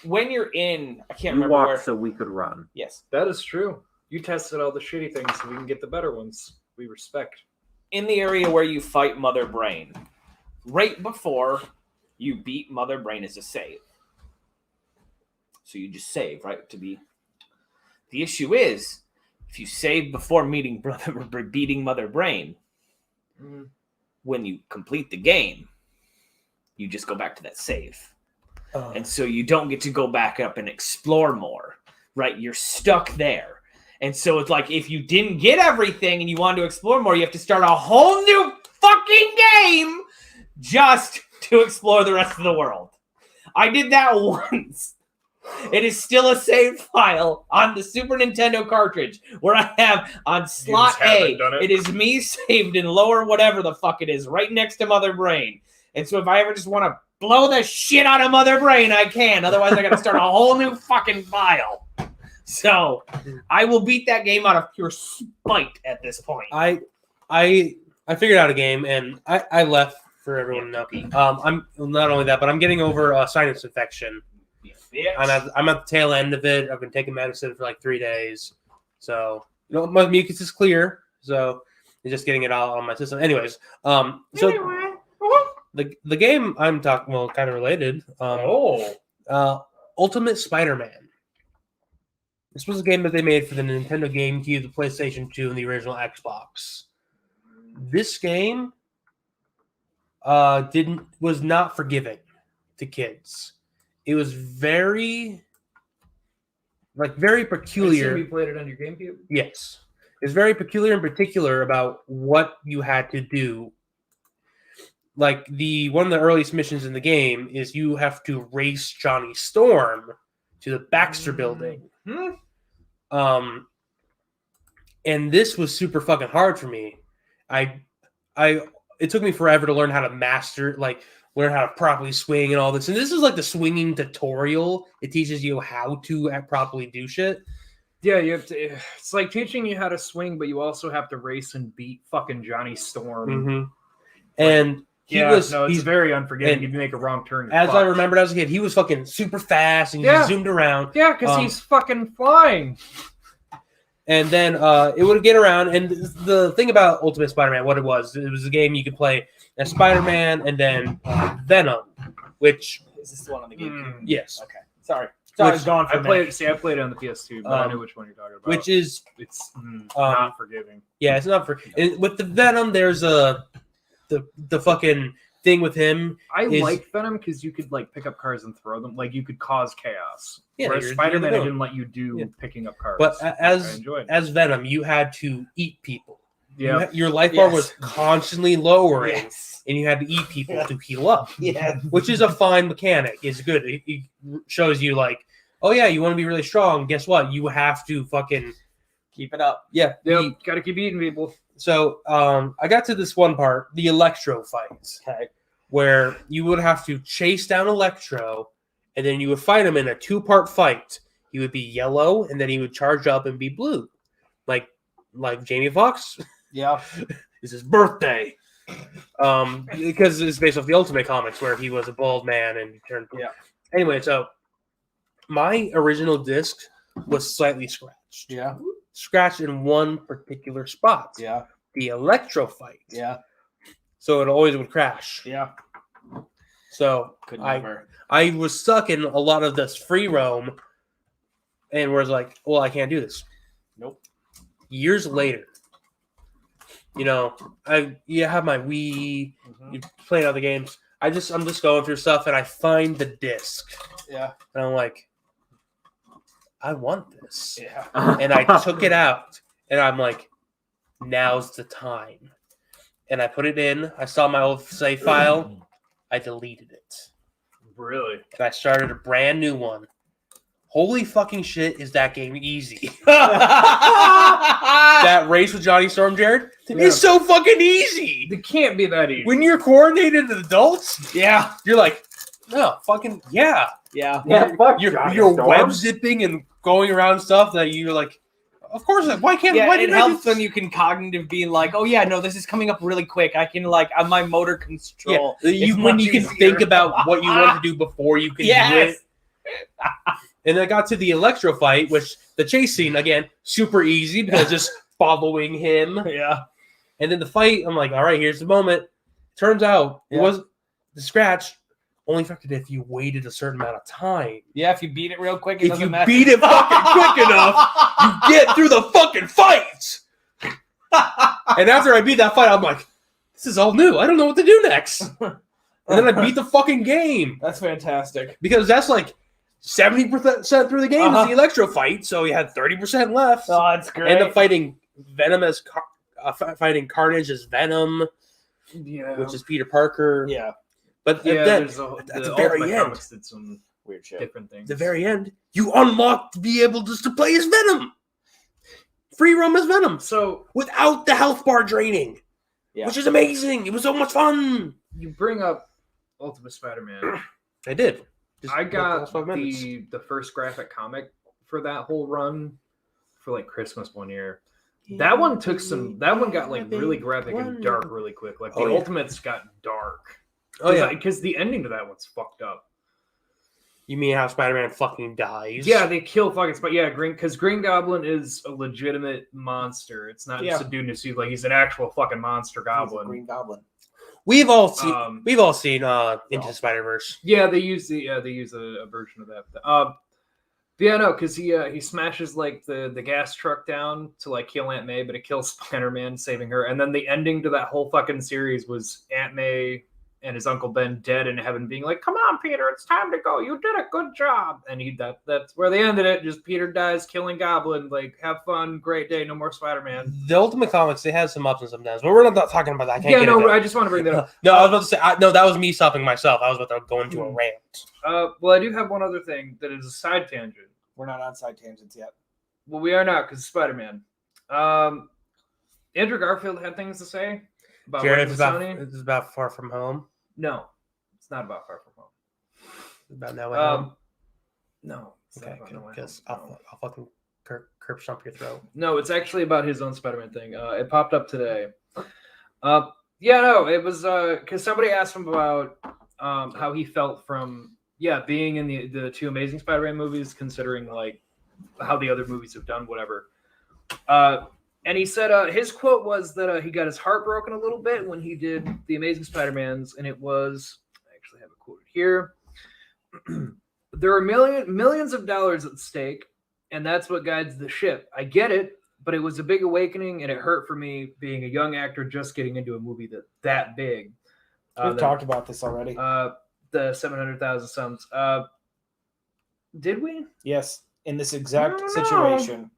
Speaker 3: When you're in, I can't
Speaker 4: We
Speaker 3: remember
Speaker 4: walked
Speaker 3: where.
Speaker 4: so we could run.
Speaker 3: Yes,
Speaker 5: That is true. You tested all the shitty things so we can get the better ones. We respect.
Speaker 3: in the area where you fight Mother Brain, right before you beat Mother Brain is a save. So you just save, right? The issue is, if you save before beating Mother Brain, when you complete the game, you just go back to that save. And so you don't get to go back up and explore more, right? You're stuck there. And so it's like, if you didn't get everything and you wanted to explore more, you have to start a whole new fucking game just to explore the rest of the world. I did that once. It is still a saved file on the Super Nintendo cartridge where I have on slot A, it is me saved in lower whatever the fuck it is, right next to Mother Brain. And so if I ever just want to blow the shit out of Mother Brain, I can. Otherwise, I got to start a whole new fucking file. So I will beat that game out of pure spite at this point.
Speaker 2: I figured out a game, and I left for everyone to know. I'm not only that, but I'm getting over a sinus infection. And I'm at the tail end of it. I've been taking medicine for like 3 days. So, my mucus is clear. So, just getting it all on my system. Anyways, so the game I'm talking, well, kind of related. Ultimate Spider-Man. This was a game that they made for the Nintendo GameCube, the PlayStation 2, and the original Xbox. This game was not forgiving to kids. It was very peculiar.
Speaker 5: You played it on your GameCube?
Speaker 2: Yes. It's very peculiar and particular about what you had to do. Like one of the earliest missions in the game is you have to race Johnny Storm to the Baxter building. And this was super fucking hard for me. It took me forever to learn how to learn how to properly swing and all this. And this is like the swinging tutorial. It teaches you how to properly do shit.
Speaker 5: Yeah, you have to. It's like teaching you how to swing, but you also have to race and beat fucking Johnny Storm.
Speaker 2: Mm-hmm. And
Speaker 5: he's very unforgiving. If you make a wrong turn,
Speaker 2: as I remembered as a kid, he was fucking super fast and he zoomed around.
Speaker 5: Yeah, because he's fucking flying.
Speaker 2: And then it would get around. And the thing about Ultimate Spider-Man, what it was a game you could play as Spider-Man and then Venom, which
Speaker 3: Is this the one on the GameCube?
Speaker 2: yes,
Speaker 3: Okay. Sorry.
Speaker 2: Which-
Speaker 3: I was gone for
Speaker 5: I played it on the PS2, but I know which one you're talking about.
Speaker 2: which is
Speaker 5: it's not forgiving.
Speaker 2: yeah, it's not for with the Venom. There's the fucking thing with him.
Speaker 5: I liked Venom because you could like pick up cars and throw them. Like you could cause chaos.
Speaker 2: Yeah,
Speaker 5: Whereas
Speaker 2: you're
Speaker 5: Spider-Man,
Speaker 2: the
Speaker 5: it
Speaker 2: villain.
Speaker 5: didn't let you do picking up cars.
Speaker 2: But
Speaker 5: I enjoyed it.
Speaker 2: as Venom, you had to eat people.
Speaker 5: Yeah.
Speaker 2: Your life bar
Speaker 3: Yes.
Speaker 2: was constantly lowering,
Speaker 3: Yes.
Speaker 2: and you had to eat people to heal up.
Speaker 3: Yeah.
Speaker 2: Which is a fine mechanic. It's good. It shows you like, oh yeah, you want to be really strong. Guess what? You have to fucking
Speaker 3: Keep it up.
Speaker 2: eat.
Speaker 5: Got to keep eating people.
Speaker 2: So I got to this one part, the Electro fights,
Speaker 3: Okay.
Speaker 2: where you would have to chase down Electro, and then you would fight him in a 2-part fight. He would be yellow, and then he would charge up and be blue, like Jamie Foxx.
Speaker 3: Yeah.
Speaker 2: It's his birthday. Because it's based off the Ultimate Comics, where he was a bald man and he turned.
Speaker 3: Yeah.
Speaker 2: Anyway, so my original disc was slightly scratched.
Speaker 3: Yeah.
Speaker 2: Scratched in one particular spot.
Speaker 3: Yeah.
Speaker 2: The Electro fight.
Speaker 3: Yeah.
Speaker 2: So it always would crash.
Speaker 3: Yeah.
Speaker 2: So
Speaker 3: Could never.
Speaker 2: I was stuck in a lot of this free roam and was like, well, I can't do this.
Speaker 3: Nope.
Speaker 2: Years later, you have my Wii, you play other games. I'm just going through stuff and I find the disc.
Speaker 3: Yeah.
Speaker 2: And I'm like, I want this.
Speaker 3: Yeah.
Speaker 2: And I took it out and I'm like, now's the time. And I put it in. I saw my old save file. I deleted it.
Speaker 5: Really?
Speaker 2: And I started a brand new one. Holy fucking shit, is that game easy. That race with Johnny Storm, Jared, is so fucking easy.
Speaker 5: It can't be that easy.
Speaker 2: When you're coordinated adults,
Speaker 3: Yeah.
Speaker 2: you're like, no, fucking, yeah.
Speaker 3: Yeah.
Speaker 4: Yeah, fuck
Speaker 2: You're
Speaker 4: Johnny
Speaker 2: web
Speaker 4: Storm.
Speaker 2: zipping and going around stuff that you're like, of course, why can't
Speaker 3: Yeah,
Speaker 2: why
Speaker 3: it
Speaker 2: didn't I
Speaker 3: helps
Speaker 2: do
Speaker 3: when you can cognitive be like, oh yeah, no, this is coming up really quick. I can my motor control.
Speaker 2: Yeah,
Speaker 3: is
Speaker 2: when
Speaker 3: much
Speaker 2: you can
Speaker 3: easier.
Speaker 2: think about what you want to do before you can do
Speaker 3: Yes.
Speaker 2: it. And I got to the Electro fight, which the chase scene, again, super easy because just following him.
Speaker 3: Yeah.
Speaker 2: And then the fight, I'm like, all right, here's the moment. Turns out it was the scratch only affected if you waited a certain amount of time.
Speaker 3: Yeah, if you beat it real quick, it
Speaker 2: If
Speaker 3: doesn't
Speaker 2: you
Speaker 3: matter.
Speaker 2: beat it fucking quick enough, you get through the fucking fight. And after I beat that fight, I'm like, this is all new. I don't know what to do next. And then I beat the fucking game.
Speaker 3: That's fantastic.
Speaker 2: Because that's like 70% through the game is the Electro fight, so you had 30% left.
Speaker 3: Oh, that's great.
Speaker 2: End up fighting Venom as fighting Carnage as Venom,
Speaker 5: Yeah.
Speaker 2: which is Peter Parker.
Speaker 3: Yeah.
Speaker 2: But
Speaker 5: Yeah,
Speaker 2: then
Speaker 5: there's
Speaker 2: at the
Speaker 5: Ultimate
Speaker 2: very end,
Speaker 5: Comics did some
Speaker 3: Weird shit.
Speaker 5: different things.
Speaker 2: the very end, you unlock to be able just to play as Venom, free roam as Venom,
Speaker 5: So
Speaker 2: without the health bar draining,
Speaker 3: Yeah.
Speaker 2: which is amazing. It was so much fun.
Speaker 5: you bring up Ultimate Spider-Man.
Speaker 2: I did. Just
Speaker 5: I
Speaker 2: like the
Speaker 5: got
Speaker 2: last 5 minutes.
Speaker 5: the first graphic comic for that whole run for like Christmas one year. That one got like really graphic and dark really quick. Like the
Speaker 2: Oh, yeah.
Speaker 5: Ultimates got dark.
Speaker 2: Oh yeah,
Speaker 5: because the ending to that one's fucked up.
Speaker 2: You mean how Spider-Man fucking dies?
Speaker 5: Yeah, they kill fucking because Green Goblin is a legitimate monster. It's not just a dude in a suit. Like he's an actual fucking monster
Speaker 3: He's a
Speaker 5: goblin.
Speaker 3: Green Goblin.
Speaker 2: We've all seen Into the Spider-Verse.
Speaker 5: Yeah, they use a version of that. Yeah, no, because he smashes like the gas truck down to like kill Aunt May, but it kills Spider-Man, saving her. And then the ending to that whole fucking series was Aunt May and his Uncle Ben dead in heaven, being like, "Come on, Peter, it's time to go. You did a good job." And that's where they ended it. Just Peter dies, killing Goblin. Like, have fun, great day, no more Spider-Man.
Speaker 2: The Ultimate Comics, they had some ups and some downs, but we're not talking about that. I can't get into
Speaker 5: I just want to bring that up.
Speaker 2: No, I was about to say, no, that was me stopping myself. I was about to go into a rant.
Speaker 5: Well, I do have one other thing that is a side tangent.
Speaker 3: We're not on side tangents yet.
Speaker 5: Well, we are not, because Spider-Man. Andrew Garfield had things to say about
Speaker 2: Jared,
Speaker 5: Sony.
Speaker 2: it's about Far From Home.
Speaker 5: No, it's not about Far From Home.
Speaker 2: It's about No Way Home.
Speaker 5: No. It's
Speaker 2: Okay,
Speaker 5: not about No Way
Speaker 2: because
Speaker 5: Home.
Speaker 2: I'll fucking curb stomp your throat.
Speaker 5: No, it's actually about his own Spider-Man thing. It popped up today. It was because somebody asked him about how he felt from being in the two Amazing Spider-Man movies, considering like how the other movies have done whatever. And he said his quote was that he got his heart broken a little bit when he did the Amazing Spider-Mans, and it was, I actually have it quoted here. There are millions of dollars at stake, and that's what guides the ship. I get it, but it was a big awakening, and it hurt for me being a young actor just getting into a movie that big.
Speaker 3: We've talked about this already.
Speaker 5: The 700,000 sums. Did we?
Speaker 3: Yes, in this exact situation.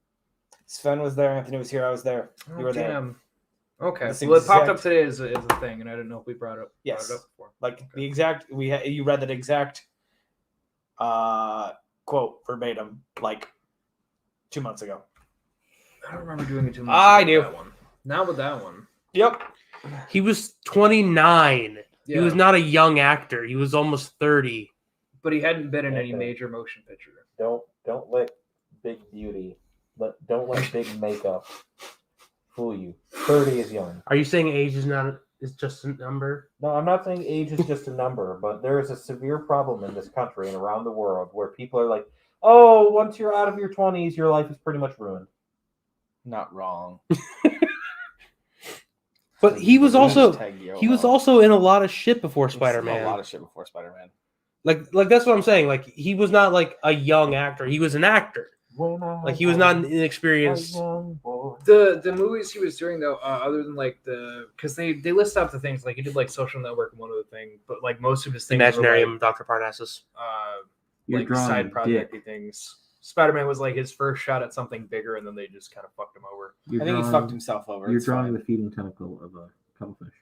Speaker 3: Sven was there. Anthony was here. I was there. You were
Speaker 5: there. Okay.
Speaker 3: This
Speaker 5: Well, it popped up
Speaker 3: exact-
Speaker 5: today as a thing, and I didn't know if we brought it up before.
Speaker 3: Like the exact. You read that exact quote verbatim like 2 months ago.
Speaker 5: I don't remember doing it 2 months
Speaker 2: I
Speaker 5: ago
Speaker 2: knew.
Speaker 5: with that one. Not with that one.
Speaker 3: Yep.
Speaker 2: He was 29.
Speaker 5: Yeah.
Speaker 2: He was not a young actor. He was almost 30.
Speaker 5: But he hadn't been in any
Speaker 4: Okay.
Speaker 5: major motion picture.
Speaker 4: Don't let big beauty, don't let big makeup fool you. 30 is young.
Speaker 2: Are you saying age is just a number?
Speaker 4: No, I'm not saying age is just a number, but there is a severe problem in this country and around the world where people are like, "Oh, once you're out of your 20s, your life is pretty much ruined."
Speaker 3: Not wrong.
Speaker 2: But he was also
Speaker 3: Hashtag
Speaker 2: he was
Speaker 3: YOLO.
Speaker 2: also in a lot of shit before
Speaker 3: He's
Speaker 2: Spider-Man.
Speaker 3: seen a lot of shit before Spider-Man.
Speaker 2: Like that's what I'm saying. Like he was not like a young actor. He was an actor. Like he was not an inexperienced.
Speaker 5: The movies he was doing though, other than like because they list out the things like he did like Social Network and one other thing, but like most of his things
Speaker 2: Imaginarium,
Speaker 5: were like,
Speaker 2: Dr. Parnassus.
Speaker 7: You're
Speaker 5: like
Speaker 7: drawing
Speaker 5: side
Speaker 7: a
Speaker 5: projecty things. Spider-Man was like his first shot at something bigger, and then they just kind of fucked him over.
Speaker 7: You're
Speaker 3: I think he
Speaker 7: drawing-
Speaker 3: fucked himself over.
Speaker 7: You're
Speaker 3: It's
Speaker 7: drawing
Speaker 3: fine.
Speaker 7: the feeding tentacle of a cuttlefish.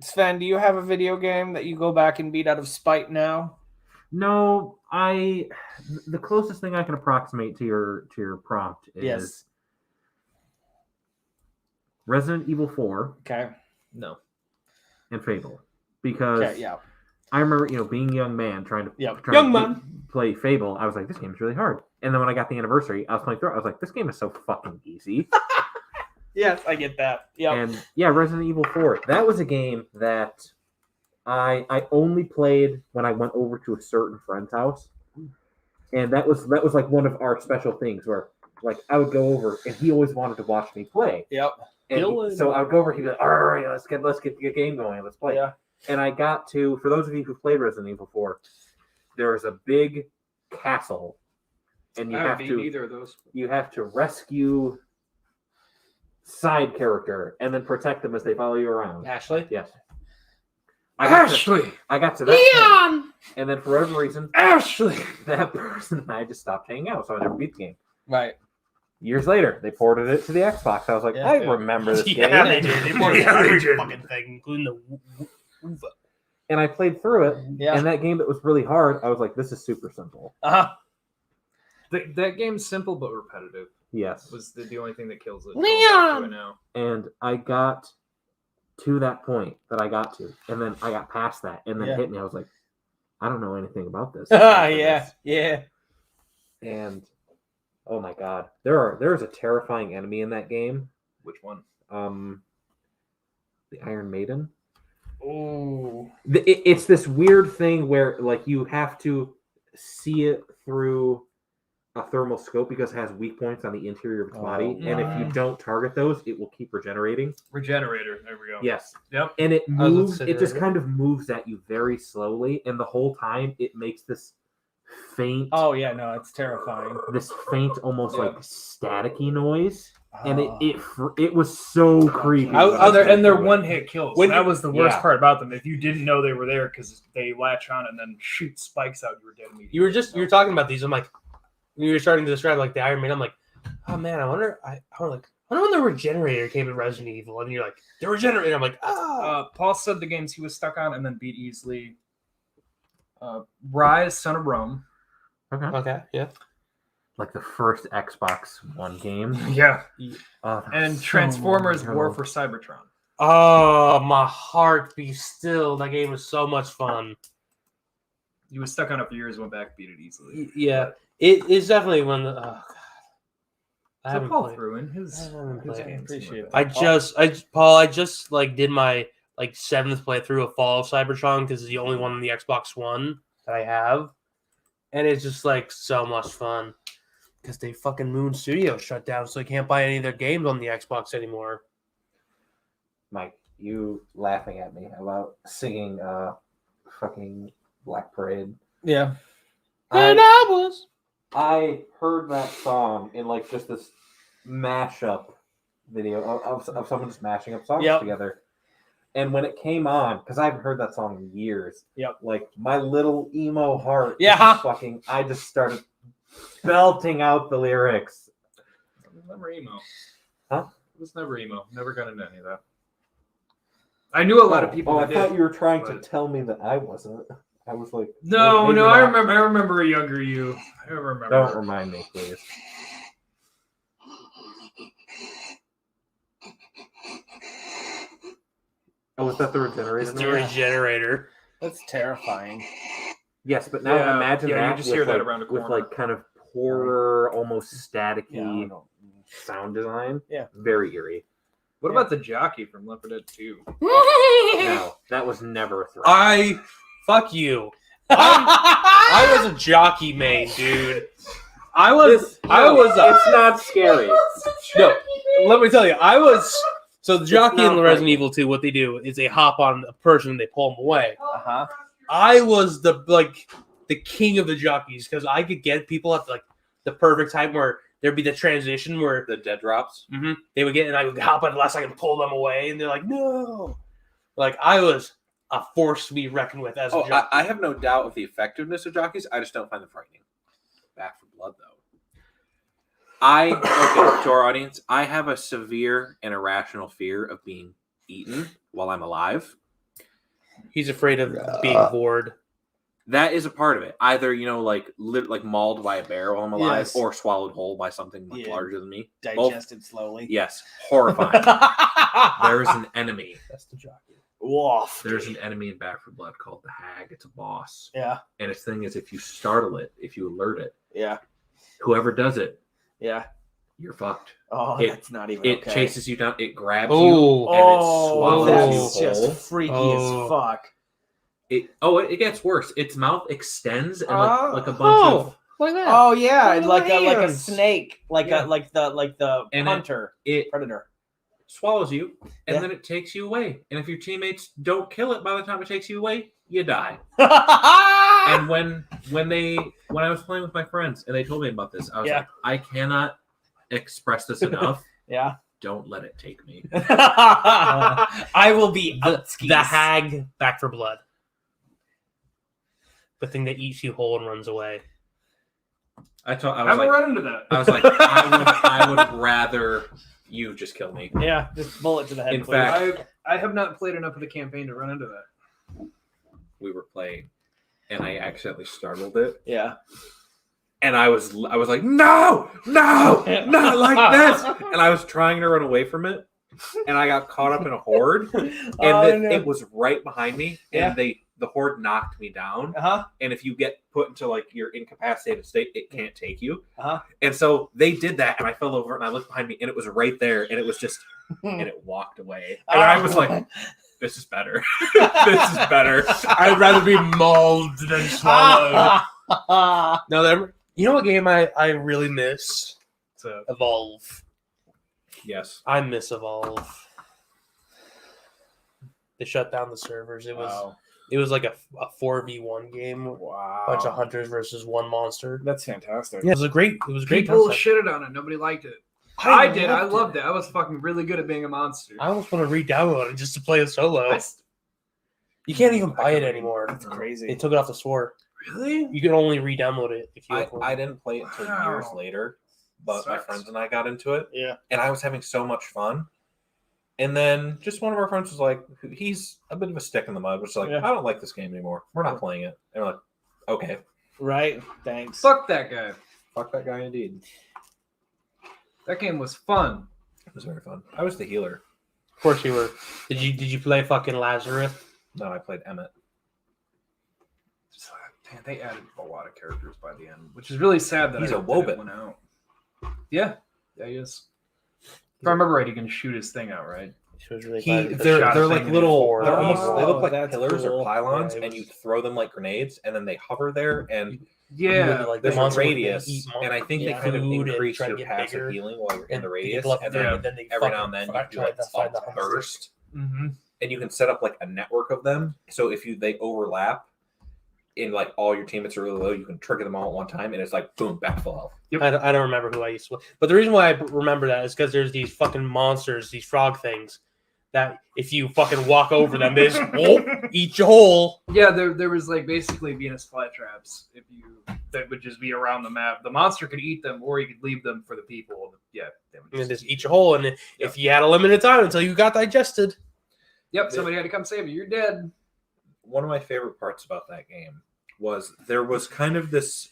Speaker 3: Sven, do you have a video game that you go back and beat out of spite now?
Speaker 7: No, the closest thing I can approximate to your prompt is
Speaker 3: Yes.
Speaker 7: Resident Evil 4
Speaker 3: Okay.
Speaker 5: No.
Speaker 7: and Fable. Because
Speaker 3: Okay. Yeah.
Speaker 7: I remember, being a young man trying to
Speaker 2: Young man.
Speaker 7: play Fable, I was like, this game is really hard. And then when I got the anniversary, I was playing through it, I was like, this game is so fucking easy.
Speaker 3: Yes, I get that. Yeah.
Speaker 7: And yeah, Resident Evil 4, that was a game that I only played when I went over to a certain friend's house. And that was like one of our special things where like I would go over and he always wanted to watch me play.
Speaker 3: Yep.
Speaker 7: And so I would go over, he'd be like, all right, let's get the game going, let's play.
Speaker 3: Yeah.
Speaker 7: And I got to, for those of you who played Resident Evil 4, there is a big castle, and you
Speaker 5: I
Speaker 7: have
Speaker 5: haven't beaten
Speaker 7: to
Speaker 5: either of those.
Speaker 7: rescue side character and then protect them as they follow you around.
Speaker 2: Ashley?
Speaker 7: Yes. I got to that point, and then for whatever reason,
Speaker 5: Ashley.
Speaker 7: that person and I just stopped hanging out, so I never beat the game.
Speaker 3: Right.
Speaker 7: Years later, they ported it to the Xbox. I was like,
Speaker 3: Yeah.
Speaker 7: I remember this
Speaker 2: Yeah,
Speaker 7: game.
Speaker 2: they did. They poured every fucking thing, including the UVA.
Speaker 7: And I played through it,
Speaker 3: Yeah.
Speaker 7: and that game that was really hard, I was like, this is super simple.
Speaker 3: Uh-huh.
Speaker 5: That game's simple but repetitive.
Speaker 7: Yes.
Speaker 5: Was the only thing that kills it.
Speaker 2: Leon!
Speaker 5: Going back to it now.
Speaker 7: And I got to that point that I got to, and then I got past that, and then
Speaker 3: Yeah.
Speaker 7: it hit me. I was like, I don't know anything about this.
Speaker 3: Yeah. Yeah.
Speaker 7: And oh my god, there is a terrifying enemy in that game.
Speaker 5: Which one?
Speaker 7: The Iron Maiden.
Speaker 3: Ooh.
Speaker 7: It's this weird thing where like you have to see it through a thermal scope because it has weak points on the interior of its body, and if you don't target those, it will keep regenerating.
Speaker 5: Regenerator. There we go.
Speaker 7: Yes.
Speaker 5: Yep.
Speaker 7: And it
Speaker 2: I was about to
Speaker 7: moves.
Speaker 2: say
Speaker 7: It just
Speaker 2: that.
Speaker 7: kind of moves at you very slowly, and the whole time it makes this faint.
Speaker 3: Oh yeah, no, it's terrifying.
Speaker 7: This faint, almost
Speaker 5: Yeah.
Speaker 7: like staticky noise, and it was so creepy.
Speaker 5: And they're one-hit kills.
Speaker 2: When
Speaker 5: that
Speaker 2: you-
Speaker 5: was the worst
Speaker 7: yeah.
Speaker 5: part about them. If you didn't know they were there because they latch on and then shoot spikes out, you were dead immediately.
Speaker 2: You were talking about these. I'm like, you were starting to describe like the Iron Man. I'm like, oh man, I wonder when the regenerator came in Resident Evil, and you're like, the regenerator. I'm like,
Speaker 5: Paul said the games he was stuck on and then beat easily. Rise, Son of Rome.
Speaker 2: okay, yeah.
Speaker 7: Like the first Xbox One game.
Speaker 5: Yeah.
Speaker 7: Oh, that
Speaker 5: And
Speaker 7: was so
Speaker 5: Transformers
Speaker 7: long
Speaker 5: War
Speaker 7: ago.
Speaker 5: for Cybertron.
Speaker 2: Oh, my heart be still. That game was so much fun.
Speaker 5: He was stuck on it for years, went back, beat it easily.
Speaker 2: Yeah, it is definitely one. Oh God. I
Speaker 5: So
Speaker 2: haven't
Speaker 5: Paul
Speaker 2: played.
Speaker 5: threw in his
Speaker 2: I haven't
Speaker 5: his
Speaker 2: played.
Speaker 5: games.
Speaker 3: Appreciate
Speaker 2: I just like did my like 7th playthrough of Fall of Cybertron because it's the only one on the Xbox One that I have, and it's just like so much fun because they fucking Moon Studios shut down, so I can't buy any of their games on the Xbox anymore.
Speaker 7: Mike, you laughing at me about singing fucking Black Parade.
Speaker 3: Yeah.
Speaker 2: And
Speaker 7: I heard that song in like just this mashup video of someone just mashing up songs
Speaker 3: Yep.
Speaker 7: together. And when it came on, because I haven't heard that song in years,
Speaker 3: Yep.
Speaker 7: like my little emo heart,
Speaker 3: Yeah.
Speaker 7: I just started belting out the lyrics.
Speaker 5: It was never emo.
Speaker 7: Huh?
Speaker 5: It was never emo. Never got into any of that. I knew a lot of people
Speaker 7: Oh,
Speaker 5: that
Speaker 7: I thought
Speaker 5: did.
Speaker 7: you were trying to
Speaker 5: but-
Speaker 7: tell me that I wasn't. I was like,
Speaker 5: No,
Speaker 7: maybe
Speaker 5: no, I
Speaker 7: not.
Speaker 5: remember a younger you. I remember.
Speaker 7: Don't remind me, please. Oh, was that the regenerator?
Speaker 2: It's the regenerator.
Speaker 3: That's terrifying.
Speaker 7: Yes, but now
Speaker 5: Yeah,
Speaker 7: imagine
Speaker 5: yeah, you
Speaker 7: that
Speaker 5: just
Speaker 7: with
Speaker 5: hear that
Speaker 7: like,
Speaker 5: around a
Speaker 7: with
Speaker 5: corner.
Speaker 7: like kind of poorer, almost staticky
Speaker 3: Yeah.
Speaker 7: sound design.
Speaker 3: Yeah.
Speaker 7: Very eerie.
Speaker 5: What about the jockey from Left 4 Dead 2?
Speaker 7: No, that was never a threat.
Speaker 2: Fuck you. I was a jockey main, dude.
Speaker 7: It's not scary.
Speaker 2: No, let me tell you, so the jockey
Speaker 7: not
Speaker 2: in Resident
Speaker 7: frightening.
Speaker 2: Evil 2, what they do is they hop on a person and they pull them away.
Speaker 3: Uh-huh.
Speaker 2: I was the king of the jockeys because I could get people at like the perfect time where there'd be the transition where
Speaker 4: The dead drops.
Speaker 2: they would get and I would hop on the last second and pull them away and they're like, no. Like I was a force to be reckoned with as a jockey.
Speaker 4: I have no doubt of the effectiveness of jockeys. I just don't find them frightening. Back for Blood, though. To our audience, I have a severe and irrational fear of being eaten while I'm alive.
Speaker 2: He's afraid of being bored.
Speaker 4: That is a part of it. Either, like mauled by a bear while I'm alive,
Speaker 3: Yes.
Speaker 4: or swallowed whole by something much
Speaker 3: Yeah.
Speaker 4: larger than me.
Speaker 3: Digested slowly.
Speaker 4: Yes, horrifying. There's an enemy.
Speaker 2: That's the jockey.
Speaker 3: Woof.
Speaker 7: There's an enemy in Back for Blood called the Hag. It's a boss.
Speaker 3: Yeah.
Speaker 7: And its thing is if you startle it, if you alert it,
Speaker 3: Yeah.
Speaker 7: whoever does it,
Speaker 3: Yeah.
Speaker 7: you're fucked.
Speaker 3: Oh,
Speaker 7: It-
Speaker 3: that's not even
Speaker 7: It
Speaker 3: okay.
Speaker 7: chases you down, it grabs you,
Speaker 2: Oh,
Speaker 7: and it swallows
Speaker 3: that's
Speaker 7: you
Speaker 3: just
Speaker 7: whole.
Speaker 3: freaky
Speaker 2: Oh.
Speaker 3: as fuck.
Speaker 7: It gets worse. Its mouth extends and
Speaker 3: Oh.
Speaker 7: like a bunch of
Speaker 2: like that.
Speaker 3: Oh yeah,
Speaker 2: Little
Speaker 3: like a
Speaker 2: hands.
Speaker 3: snake, like
Speaker 7: Yeah.
Speaker 3: like the
Speaker 7: And
Speaker 3: hunter,
Speaker 7: it
Speaker 3: predator.
Speaker 7: swallows you, and
Speaker 3: Yeah.
Speaker 7: then it takes you away. And if your teammates don't kill it by the time it takes you away, you die. And when I was playing with my friends and they told me about this, I was
Speaker 3: Yeah.
Speaker 7: like, I cannot express this enough.
Speaker 3: Yeah.
Speaker 7: Don't let it take me.
Speaker 3: I will be
Speaker 2: The hag Back for Blood. The thing that eats you whole and runs away.
Speaker 7: I
Speaker 5: I
Speaker 7: was
Speaker 5: haven't
Speaker 7: like,
Speaker 5: run into that.
Speaker 7: I was like, I would rather you just kill me.
Speaker 3: Yeah, just bullet to the head.
Speaker 7: In
Speaker 3: please.
Speaker 7: fact-
Speaker 5: I have not played enough of the campaign to run into that.
Speaker 7: We were playing, and I accidentally startled it,
Speaker 3: yeah.
Speaker 7: and I was like, no, not like this, and I was trying to run away from it, and I got caught up in a horde, and it was right behind me, and the horde knocked me down. And if you get put into like your incapacitated state, it can't take you. And so they did that, and I fell over, and I looked behind me, and it was right there, and it was just, and it walked away, and I was like,
Speaker 8: this is better. This is better.
Speaker 2: I'd rather be mauled than swallowed. No, you know what game I really miss?
Speaker 5: So
Speaker 2: Evolve.
Speaker 8: Yes.
Speaker 2: I miss Evolve. They shut down the servers. It was like a 4v1 game.
Speaker 3: Wow.
Speaker 2: Bunch of hunters versus one monster.
Speaker 3: That's fantastic.
Speaker 2: Yeah, it was a great
Speaker 5: people
Speaker 2: concept.
Speaker 5: shitted on it. Nobody liked it. I did. I
Speaker 2: loved
Speaker 5: loved it. I was fucking really good at being a monster.
Speaker 2: I almost want to re-download it just to play it solo. You can't even buy it anymore.
Speaker 3: That's crazy.
Speaker 2: They took it off the store.
Speaker 5: Really?
Speaker 2: You can only re-download it if you.
Speaker 4: I didn't play it until
Speaker 5: Wow.
Speaker 4: years later, but my
Speaker 5: Sucks.
Speaker 4: friends and I got into it.
Speaker 3: Yeah.
Speaker 4: And I was having so much fun. And then just one of our friends was like, he's a bit of a stick in the mud, which is like,
Speaker 3: Yeah.
Speaker 4: I don't like this game anymore. We're not playing it. And we're like, okay.
Speaker 3: Right. Thanks.
Speaker 5: Fuck that guy.
Speaker 4: Fuck that guy indeed.
Speaker 5: That game was fun.
Speaker 4: It was very fun. I was the healer.
Speaker 2: Of course you were. Did you play fucking Lazarus?
Speaker 4: No, I played Emmett.
Speaker 5: Man, they added a lot of characters by the end, which is really sad that
Speaker 4: He's
Speaker 5: that
Speaker 4: a
Speaker 5: it
Speaker 4: Wobit.
Speaker 5: went out. Yeah, he is. If I remember right, he can shoot his thing out, right?
Speaker 2: She was really
Speaker 4: They're
Speaker 5: shot
Speaker 4: like
Speaker 5: thing
Speaker 4: little.
Speaker 5: in
Speaker 4: They're
Speaker 5: four.
Speaker 4: almost. They look like
Speaker 3: that's
Speaker 4: pillars
Speaker 3: cool.
Speaker 4: or pylons,
Speaker 2: Yeah, it
Speaker 4: and
Speaker 2: was-
Speaker 4: you throw them like grenades, and then they hover there, and
Speaker 5: Yeah,
Speaker 2: like
Speaker 4: there's
Speaker 2: the
Speaker 4: a
Speaker 2: monster would
Speaker 4: radius,
Speaker 2: eat
Speaker 4: and I think they
Speaker 2: yeah,
Speaker 4: kind of
Speaker 2: food and
Speaker 4: increase
Speaker 2: try to
Speaker 4: your
Speaker 2: get
Speaker 4: passive
Speaker 2: bigger,
Speaker 4: healing while you're in the
Speaker 2: and
Speaker 4: radius,
Speaker 2: people have
Speaker 4: and
Speaker 2: to-
Speaker 4: then
Speaker 2: then they
Speaker 4: every
Speaker 2: fucking
Speaker 4: now and then you
Speaker 2: try
Speaker 4: do like
Speaker 2: to find the
Speaker 4: a
Speaker 2: hunters.
Speaker 4: burst,
Speaker 5: mm-hmm.
Speaker 4: and you can set up like a network of them. So if they overlap, in like all your teammates are really low, you can trigger them all at one time, and it's like boom, back full health.
Speaker 2: I don't remember who I used to. But the reason why I remember that is because there's these fucking monsters, these frog things, that if you fucking walk over them, they just eat your whole.
Speaker 5: Yeah, there was like basically Venus flytraps. That would just be around the map. The monster could eat them, or you could leave them for the people. Yeah, they would
Speaker 2: And just eat your whole. And if you had a limited time until you got digested.
Speaker 5: Yep, somebody had to come save you. You're dead.
Speaker 4: One of my favorite parts about that game was there was kind of this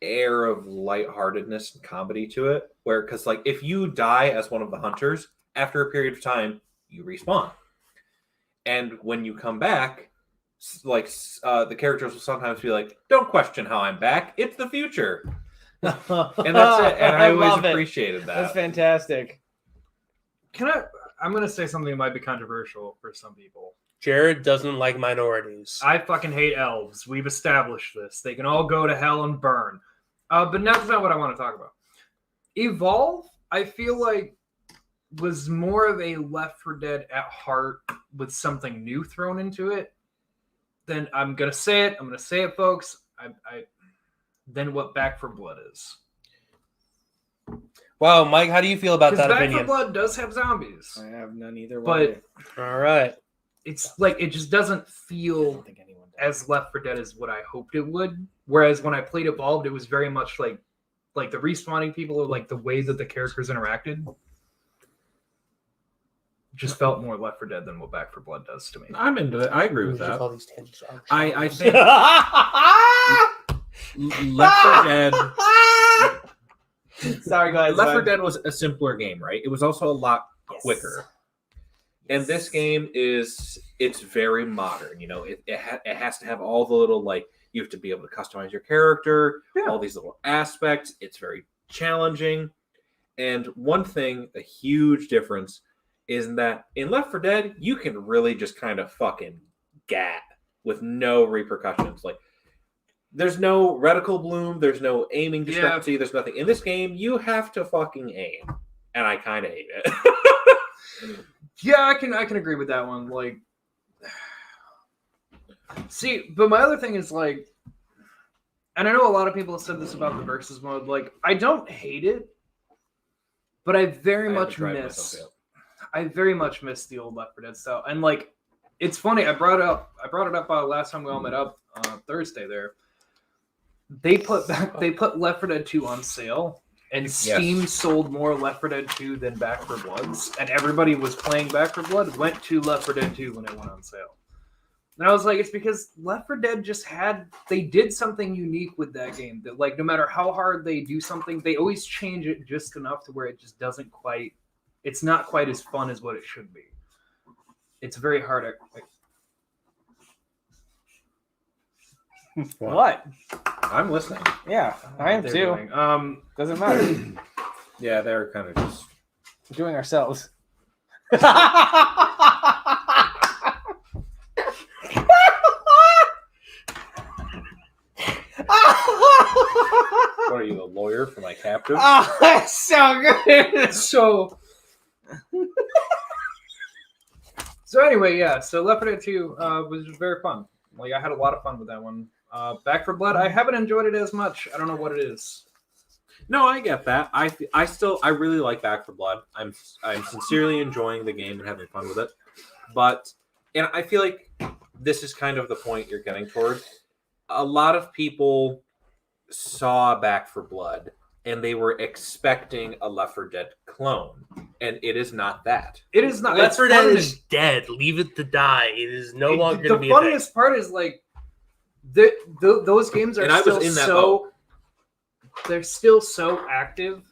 Speaker 4: air of lightheartedness and comedy to it, where because like if you die as one of the hunters, after a period of time, you respawn, and when you come back, the characters will sometimes be like, "Don't question how I'm back. It's the future," and that's it. And I always
Speaker 3: love it.
Speaker 4: appreciated that.
Speaker 3: That's fantastic.
Speaker 5: I'm gonna say something that might be controversial for some people.
Speaker 2: Jared doesn't like minorities.
Speaker 5: I fucking hate elves. We've established this. They can all go to hell and burn. But that's not what I want to talk about. Evolve, I feel like, was more of a Left 4 Dead at heart with something new thrown into it. Then I'm gonna say it. I'm gonna say it, folks. Then what Back 4 Blood is.
Speaker 2: Wow, Mike, how do you feel about
Speaker 5: Because
Speaker 2: that
Speaker 5: Back 4
Speaker 2: opinion?
Speaker 5: Blood does have zombies,
Speaker 3: I have none either
Speaker 5: but
Speaker 3: way.
Speaker 2: All right.
Speaker 5: it's like it just doesn't
Speaker 3: I
Speaker 5: feel
Speaker 3: don't think anyone does.
Speaker 5: as Left 4 Dead as what I hoped it would. Whereas when I played Evolved, it was very much like the respawning people, or like the way that the characters interacted. Just felt more Left 4 Dead than what Back 4 Blood does to me.
Speaker 8: I'm into it. I agree with
Speaker 2: Just
Speaker 8: that.
Speaker 2: all these tangents.
Speaker 8: I think Left 4 Dead.
Speaker 3: Sorry, guys.
Speaker 8: Left 4 Dead was a simpler game, right? It was also a lot quicker.
Speaker 4: And this game it's very modern. You know, it has to have all the little, like, you have to be able to customize your character, all these little aspects. It's very challenging. And one thing, a huge difference, is that in Left 4 Dead, you can really just kind of fucking gat with no repercussions. Like, there's no reticle bloom, there's no aiming discrepancy, there's nothing. In this game, you have to fucking aim. And I kind of hate it.
Speaker 5: Yeah, I can agree with that one. Like, see, but my other thing is like, and I know a lot of people have said this about the versus mode. Like, I don't hate it, but I very much miss the old Left 4 Dead style. And like, it's funny. I brought it up last time we all met up Thursday. There, they put Left 4 Dead 2 on sale. And Steam sold more Left 4 Dead 2 than Back 4 Bloods, and everybody was playing Back 4 Blood, went to Left 4 Dead 2 when it went on sale. And I was like, it's because Left 4 Dead they did something unique with that game. That, like, no matter how hard they do something, they always change it just enough to where it just doesn't quite, it's not quite as fun as what it should be. It's very hard.
Speaker 3: What?
Speaker 4: I'm listening.
Speaker 3: Yeah, I am
Speaker 5: They're
Speaker 3: too.
Speaker 5: doing.
Speaker 3: Doesn't matter.
Speaker 4: Yeah, they're kind of just...
Speaker 3: We're doing ourselves.
Speaker 8: What are you, a lawyer for my captive?
Speaker 3: Oh, that's so good.
Speaker 5: So anyway, yeah. So Left 4 Dead 2 was just very fun. Like I had a lot of fun with that one. Back 4 Blood, I haven't enjoyed it as much. I don't know what it is.
Speaker 8: No, I get that. I really like Back 4 Blood. I'm sincerely enjoying the game and having fun with it. But I feel like this is kind of the point you're getting toward. A lot of people saw Back 4 Blood and they were expecting a Left 4 Dead clone, and it is not that.
Speaker 5: It is not.
Speaker 2: Left
Speaker 5: It's
Speaker 2: 4 Dead
Speaker 5: fun
Speaker 2: is dead. Leave it to die. It is no longer
Speaker 5: the
Speaker 2: going to be a thing.
Speaker 5: funniest part is like those games are
Speaker 8: And I was
Speaker 5: still
Speaker 8: in that
Speaker 5: so
Speaker 8: boat.
Speaker 5: they're still so active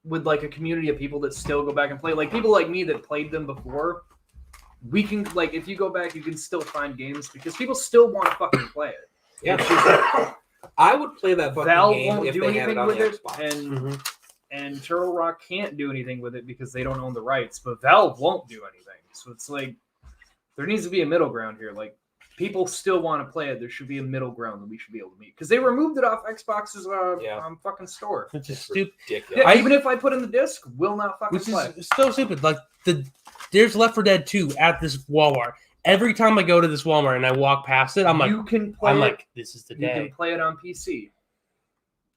Speaker 5: with like a community of people that still go back and play. Like people like me that played them before. We can like if you go back, you can still find games because people still want to fucking play it.
Speaker 8: Yeah, I would play that fucking
Speaker 5: Valve
Speaker 8: game
Speaker 5: won't
Speaker 8: if
Speaker 5: do
Speaker 8: they had it
Speaker 5: anything
Speaker 8: on
Speaker 5: with
Speaker 8: the
Speaker 5: it,
Speaker 8: Xbox.
Speaker 5: and Turtle Rock can't do anything with it because they don't own the rights. But Valve won't do anything. So it's like there needs to be a middle ground here. Like people still want to play it. There should be a middle ground that we should be able to meet because they removed it off Xbox's fucking store.
Speaker 2: Which is stupid.
Speaker 8: Ridiculous.
Speaker 5: Yeah, even if I put in the disc, will not fucking
Speaker 2: Which
Speaker 5: play.
Speaker 2: is so stupid. Like there's Left 4 Dead 2 at this Walmart. Every time I go to this Walmart and I walk past it, I'm like,
Speaker 5: you can play it.
Speaker 2: this is the
Speaker 5: You
Speaker 2: day.
Speaker 5: can play it on PC.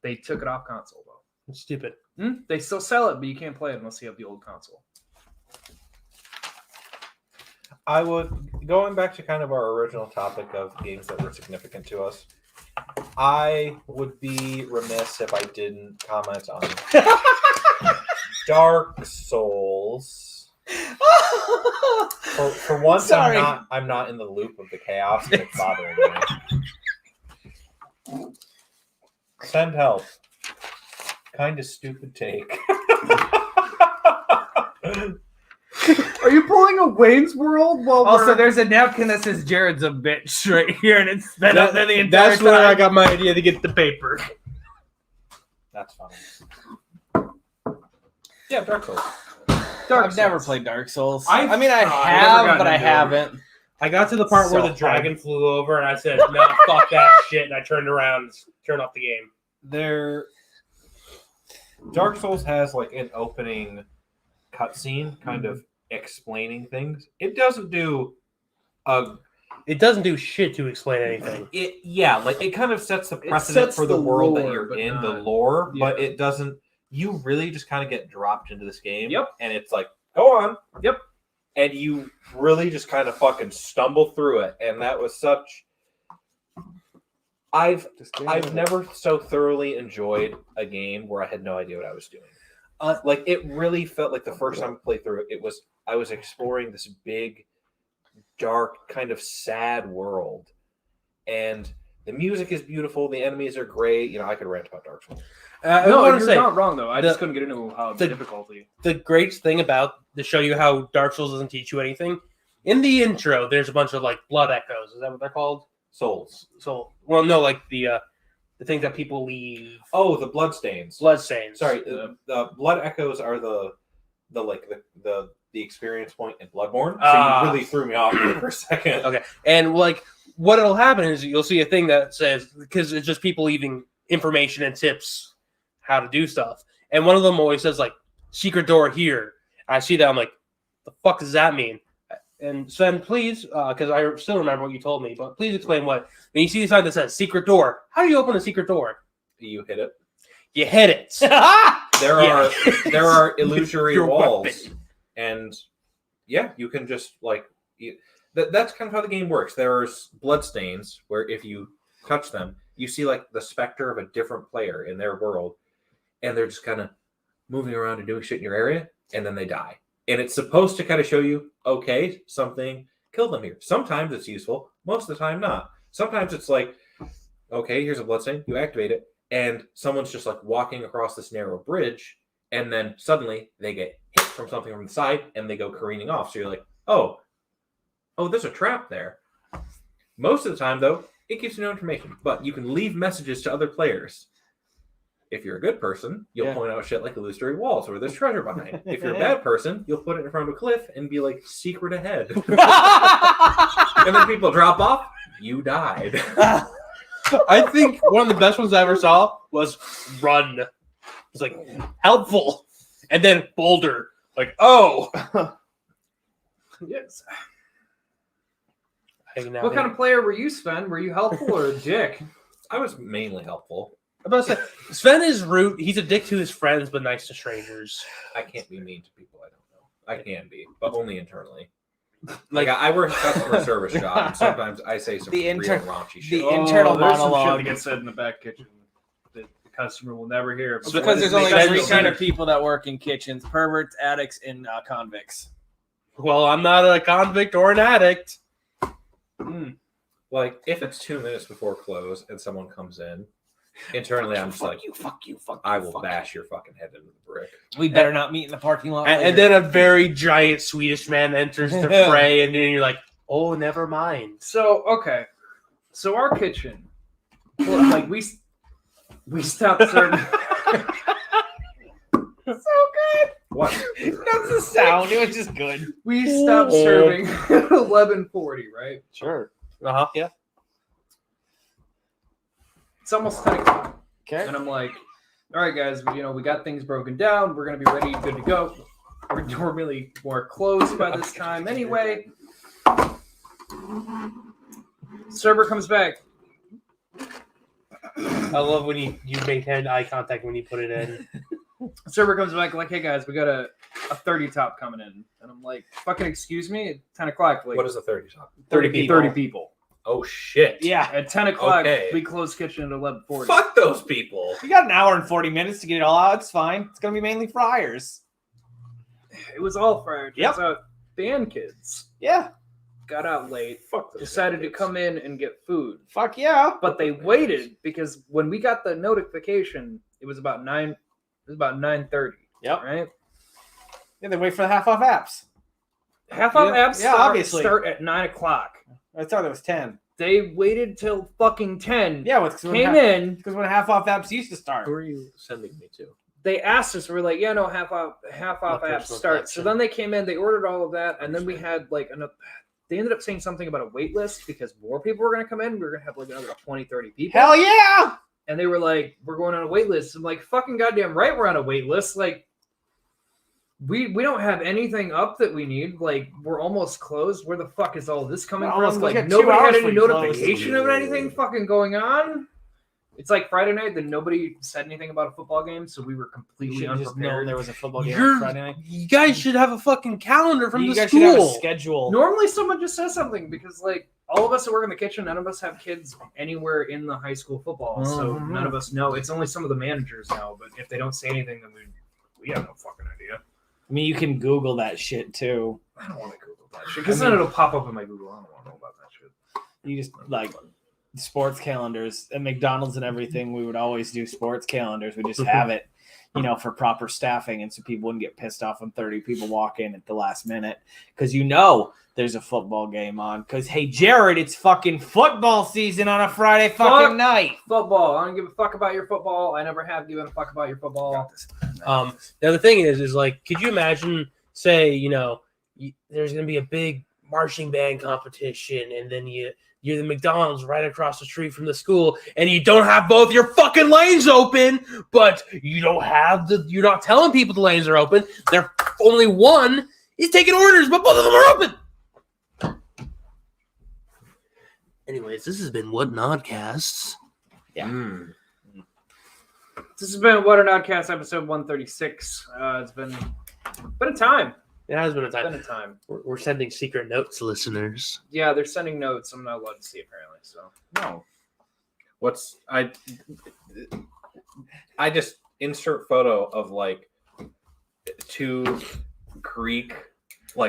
Speaker 5: They took it off console though.
Speaker 2: It's stupid.
Speaker 5: They still sell it, but you can't play it unless you have the old console.
Speaker 4: I would, going back to kind of our original topic of games that were significant to us, I would be remiss if I didn't comment on Dark Souls. For once,
Speaker 3: Sorry.
Speaker 4: I'm not in the loop of the chaos and it's bothering me. Send help. Kind of stupid take.
Speaker 5: Are you pulling a Wayne's World?
Speaker 3: Also, there's a napkin that says Jared's a bitch right here, and it's been up there the entire
Speaker 2: That's where I
Speaker 3: time.
Speaker 2: got my idea to get the paper.
Speaker 4: That's funny. Yeah, Dark Souls.
Speaker 3: I've never played Dark Souls.
Speaker 2: I've
Speaker 3: I mean, I
Speaker 2: tried.
Speaker 3: have,
Speaker 2: Never
Speaker 3: but
Speaker 2: gotten
Speaker 3: I
Speaker 2: into it.
Speaker 3: haven't.
Speaker 2: I got to the part where
Speaker 3: So
Speaker 2: the dragon flew over, and I said, "No, fuck that shit," and I turned around and turned off the game.
Speaker 4: Dark Souls has like an opening cutscene, kind of explaining things. It doesn't do
Speaker 2: It doesn't do shit to explain anything.
Speaker 4: it kind of sets the precedent
Speaker 5: sets
Speaker 4: for the
Speaker 5: the
Speaker 4: world that
Speaker 5: lore,
Speaker 4: you're
Speaker 5: but
Speaker 4: in,
Speaker 5: not-
Speaker 4: the lore, but
Speaker 5: yeah.
Speaker 4: it doesn't. You really just kind of get dropped into this game.
Speaker 5: Yep.
Speaker 4: And it's like, go on.
Speaker 5: Yep.
Speaker 4: And you really just kind of fucking stumble through it, and that was such. I've never so thoroughly enjoyed a game where I had no idea what I was doing. Like it really felt like the first time I played through it, I was exploring this big, dark, kind of sad world, and the music is beautiful. The enemies are great. You know, I could rant about Dark Souls.
Speaker 2: I
Speaker 5: No,
Speaker 2: want
Speaker 5: you're
Speaker 2: to say
Speaker 5: not wrong though. I
Speaker 2: the-
Speaker 5: just couldn't get into how
Speaker 2: the-
Speaker 5: difficulty.
Speaker 2: the great thing about to show you how Dark Souls doesn't teach you anything. In the intro, there's a bunch of like blood echoes. Is that what they're called?
Speaker 4: Souls.
Speaker 2: So, well, no, like the things that people leave.
Speaker 4: Oh, the bloodstains.
Speaker 2: Bloodstains.
Speaker 4: Sorry, the blood echoes are the experience point in Bloodborne. So you really threw me off there for a second.
Speaker 2: Okay, and like what'll happen is you'll see a thing that says because it's just people leaving information and tips how to do stuff, and one of them always says like secret door here. I see that I'm like, the fuck does that mean? And Sven, please, because I still remember what you told me, but please explain what. When you see the sign that says secret door, how do you open a secret door?
Speaker 4: You hit it.
Speaker 2: You hit it.
Speaker 4: There
Speaker 2: Yeah.
Speaker 4: are illusory
Speaker 2: Your
Speaker 4: walls,
Speaker 2: weapon.
Speaker 4: and yeah, you can just like that's kind of how the game works. There's bloodstains where if you touch them, you see like the specter of a different player in their world, and they're just kind of moving around and doing shit in your area, and then they die. And it's supposed to kind of show you, okay, something killed them here. Sometimes it's useful, most of the time not. Sometimes it's like, okay, here's a bloodstain, you activate it, and someone's just like walking across this narrow bridge, and then suddenly they get hit from something from the side and they go careening off. So you're like, oh, there's a trap there. Most of the time, though, it gives you no information, but you can leave messages to other players. If you're a good person, you'll point out shit like illusory walls where there's treasure behind. If you're a bad person, you'll put it in front of a cliff and be like, secret ahead. And then people drop off, you died.
Speaker 2: I think one of the best ones I ever saw was Run. It's like helpful, and then Boulder. Like, oh,
Speaker 5: Yes.
Speaker 2: hanging out
Speaker 5: What kind
Speaker 2: here.
Speaker 5: of player were you, Sven? Were you helpful or a dick?
Speaker 8: I was mainly helpful.
Speaker 2: I'm about to say, Sven is rude. He's a dick to his friends, but nice to strangers.
Speaker 8: I can't be mean to people I don't know. I can be, but only internally. Like I work a customer service job, and sometimes I say some
Speaker 3: The
Speaker 8: real raunchy shit.
Speaker 3: the internal
Speaker 5: there's some
Speaker 3: monologue.
Speaker 5: shit that gets said in the back kitchen that the customer will never hear.
Speaker 2: So
Speaker 3: Because there's only
Speaker 2: Because
Speaker 3: three
Speaker 2: it's-
Speaker 3: kind of people that work in kitchens: perverts, addicts, and convicts.
Speaker 2: Well, I'm not a convict or an addict.
Speaker 8: Like if it's 2 minutes before close and someone comes in, internally I'm just like,
Speaker 3: fuck you,
Speaker 8: I will bash your fucking head into the brick.
Speaker 3: We better not meet in the parking lot.
Speaker 2: And then a very giant Swedish man enters the fray, and then you're like, oh, never mind.
Speaker 5: So okay, so our kitchen, like we stopped serving.
Speaker 3: so good.
Speaker 8: What?
Speaker 3: That's the sound. It was just good.
Speaker 5: We stopped serving at 11:40, right?
Speaker 2: Sure. Uh-huh, yeah.
Speaker 5: It's almost 10 o'clock.
Speaker 3: Okay.
Speaker 5: And I'm like, all right, guys, we got things broken down. We're going to be ready, good to go. We're normally more closed by this time anyway. Server comes back.
Speaker 2: I love when you maintain eye contact when you put it in.
Speaker 5: Server comes back like, hey, guys, we got a 30 top coming in. And I'm like, fucking excuse me? At 10 o'clock. Like,
Speaker 8: What is a 30 top?
Speaker 3: 30 people.
Speaker 5: 30 people.
Speaker 8: Oh shit.
Speaker 3: Yeah.
Speaker 5: At 10 o'clock,
Speaker 8: Okay.
Speaker 5: we close kitchen at 11:40.
Speaker 8: Fuck those people.
Speaker 3: You got an hour and 40 minutes to get it all out. It's fine. It's going to be mainly fryers.
Speaker 5: It was all Friday.
Speaker 3: Yep.
Speaker 5: Turns out band kids
Speaker 3: Yeah.
Speaker 5: got out late,
Speaker 8: Fuck those
Speaker 5: decided to
Speaker 8: kids.
Speaker 5: come in and get food.
Speaker 3: Fuck yeah.
Speaker 5: But they waited because when we got the notification, it was about 9:30.
Speaker 3: Yep.
Speaker 5: Right?
Speaker 3: Yeah, they wait for the half off apps.
Speaker 5: Half off
Speaker 3: Yeah,
Speaker 5: apps
Speaker 3: obviously.
Speaker 5: start at 9 o'clock.
Speaker 3: I thought it was 10.
Speaker 5: They waited till fucking 10.
Speaker 3: Yeah, because
Speaker 5: Came in.
Speaker 3: Because when half off apps used to start.
Speaker 8: Who are you sending me to?
Speaker 5: They asked us. We were like, yeah, no, half off apps start. So then they came in. They ordered all of that, and then we had like enough. They ended up saying something about a wait list because more people were going to come in. We were going to have like another 20, 30 people.
Speaker 3: Hell yeah!
Speaker 5: And they were like, we're going on a wait list. I'm like, fucking goddamn right, we're on a wait list. Like, we don't have anything up that we need. Like, we're almost closed. Where the fuck is all this coming
Speaker 3: We're
Speaker 5: from?
Speaker 3: almost
Speaker 5: Like,
Speaker 3: like 2
Speaker 5: nobody
Speaker 3: hours
Speaker 5: had any
Speaker 3: before you close.
Speaker 5: notification of anything fucking going on. It's like Friday night, then nobody said anything about a football game, so we were
Speaker 3: You
Speaker 5: completely
Speaker 3: should have just known
Speaker 5: unprepared.
Speaker 3: there was a football game
Speaker 2: You're-
Speaker 3: on Friday night.
Speaker 2: You guys should have a fucking calendar from
Speaker 3: You
Speaker 2: the
Speaker 3: guys should have a
Speaker 2: school.
Speaker 3: schedule.
Speaker 5: Normally, someone just says something because, like, all of us that work in the kitchen, none of us have kids anywhere in the high school football, so
Speaker 3: Mhm.
Speaker 5: none of us know. It's only some of the managers know, but if they don't say anything, then we have no fucking idea.
Speaker 3: I mean, you can Google that shit too.
Speaker 5: I don't want to Google that shit because then it'll pop up in my Google. I don't want to know about that shit.
Speaker 3: You just like sports calendars at McDonald's and everything. We would always do sports calendars. We just have it, for proper staffing, and so people wouldn't get pissed off when 30 people walk in at the last minute because there's a football game on. Because hey, Jared, it's fucking football season on a Friday fucking night.
Speaker 5: Football. I don't give a fuck about your football. I never have given a fuck about your football.
Speaker 2: The other thing is like, could you imagine, say, there's going to be a big marching band competition, and then you're the McDonald's right across the street from the school, and you don't have both your fucking lanes open, but you're not telling people the lanes are open. They're only one is taking orders, but both of them are open. Anyways, this has been What Nodcasts.
Speaker 3: Yeah.
Speaker 5: This has been What an Oddcast episode 136. It's been a time.
Speaker 2: It has been a
Speaker 5: It's been
Speaker 2: time.
Speaker 5: a time.
Speaker 2: We're sending secret notes, listeners.
Speaker 5: Yeah, they're sending notes. I'm not allowed to see apparently. So
Speaker 8: No. I just insert photo of like 2 Greek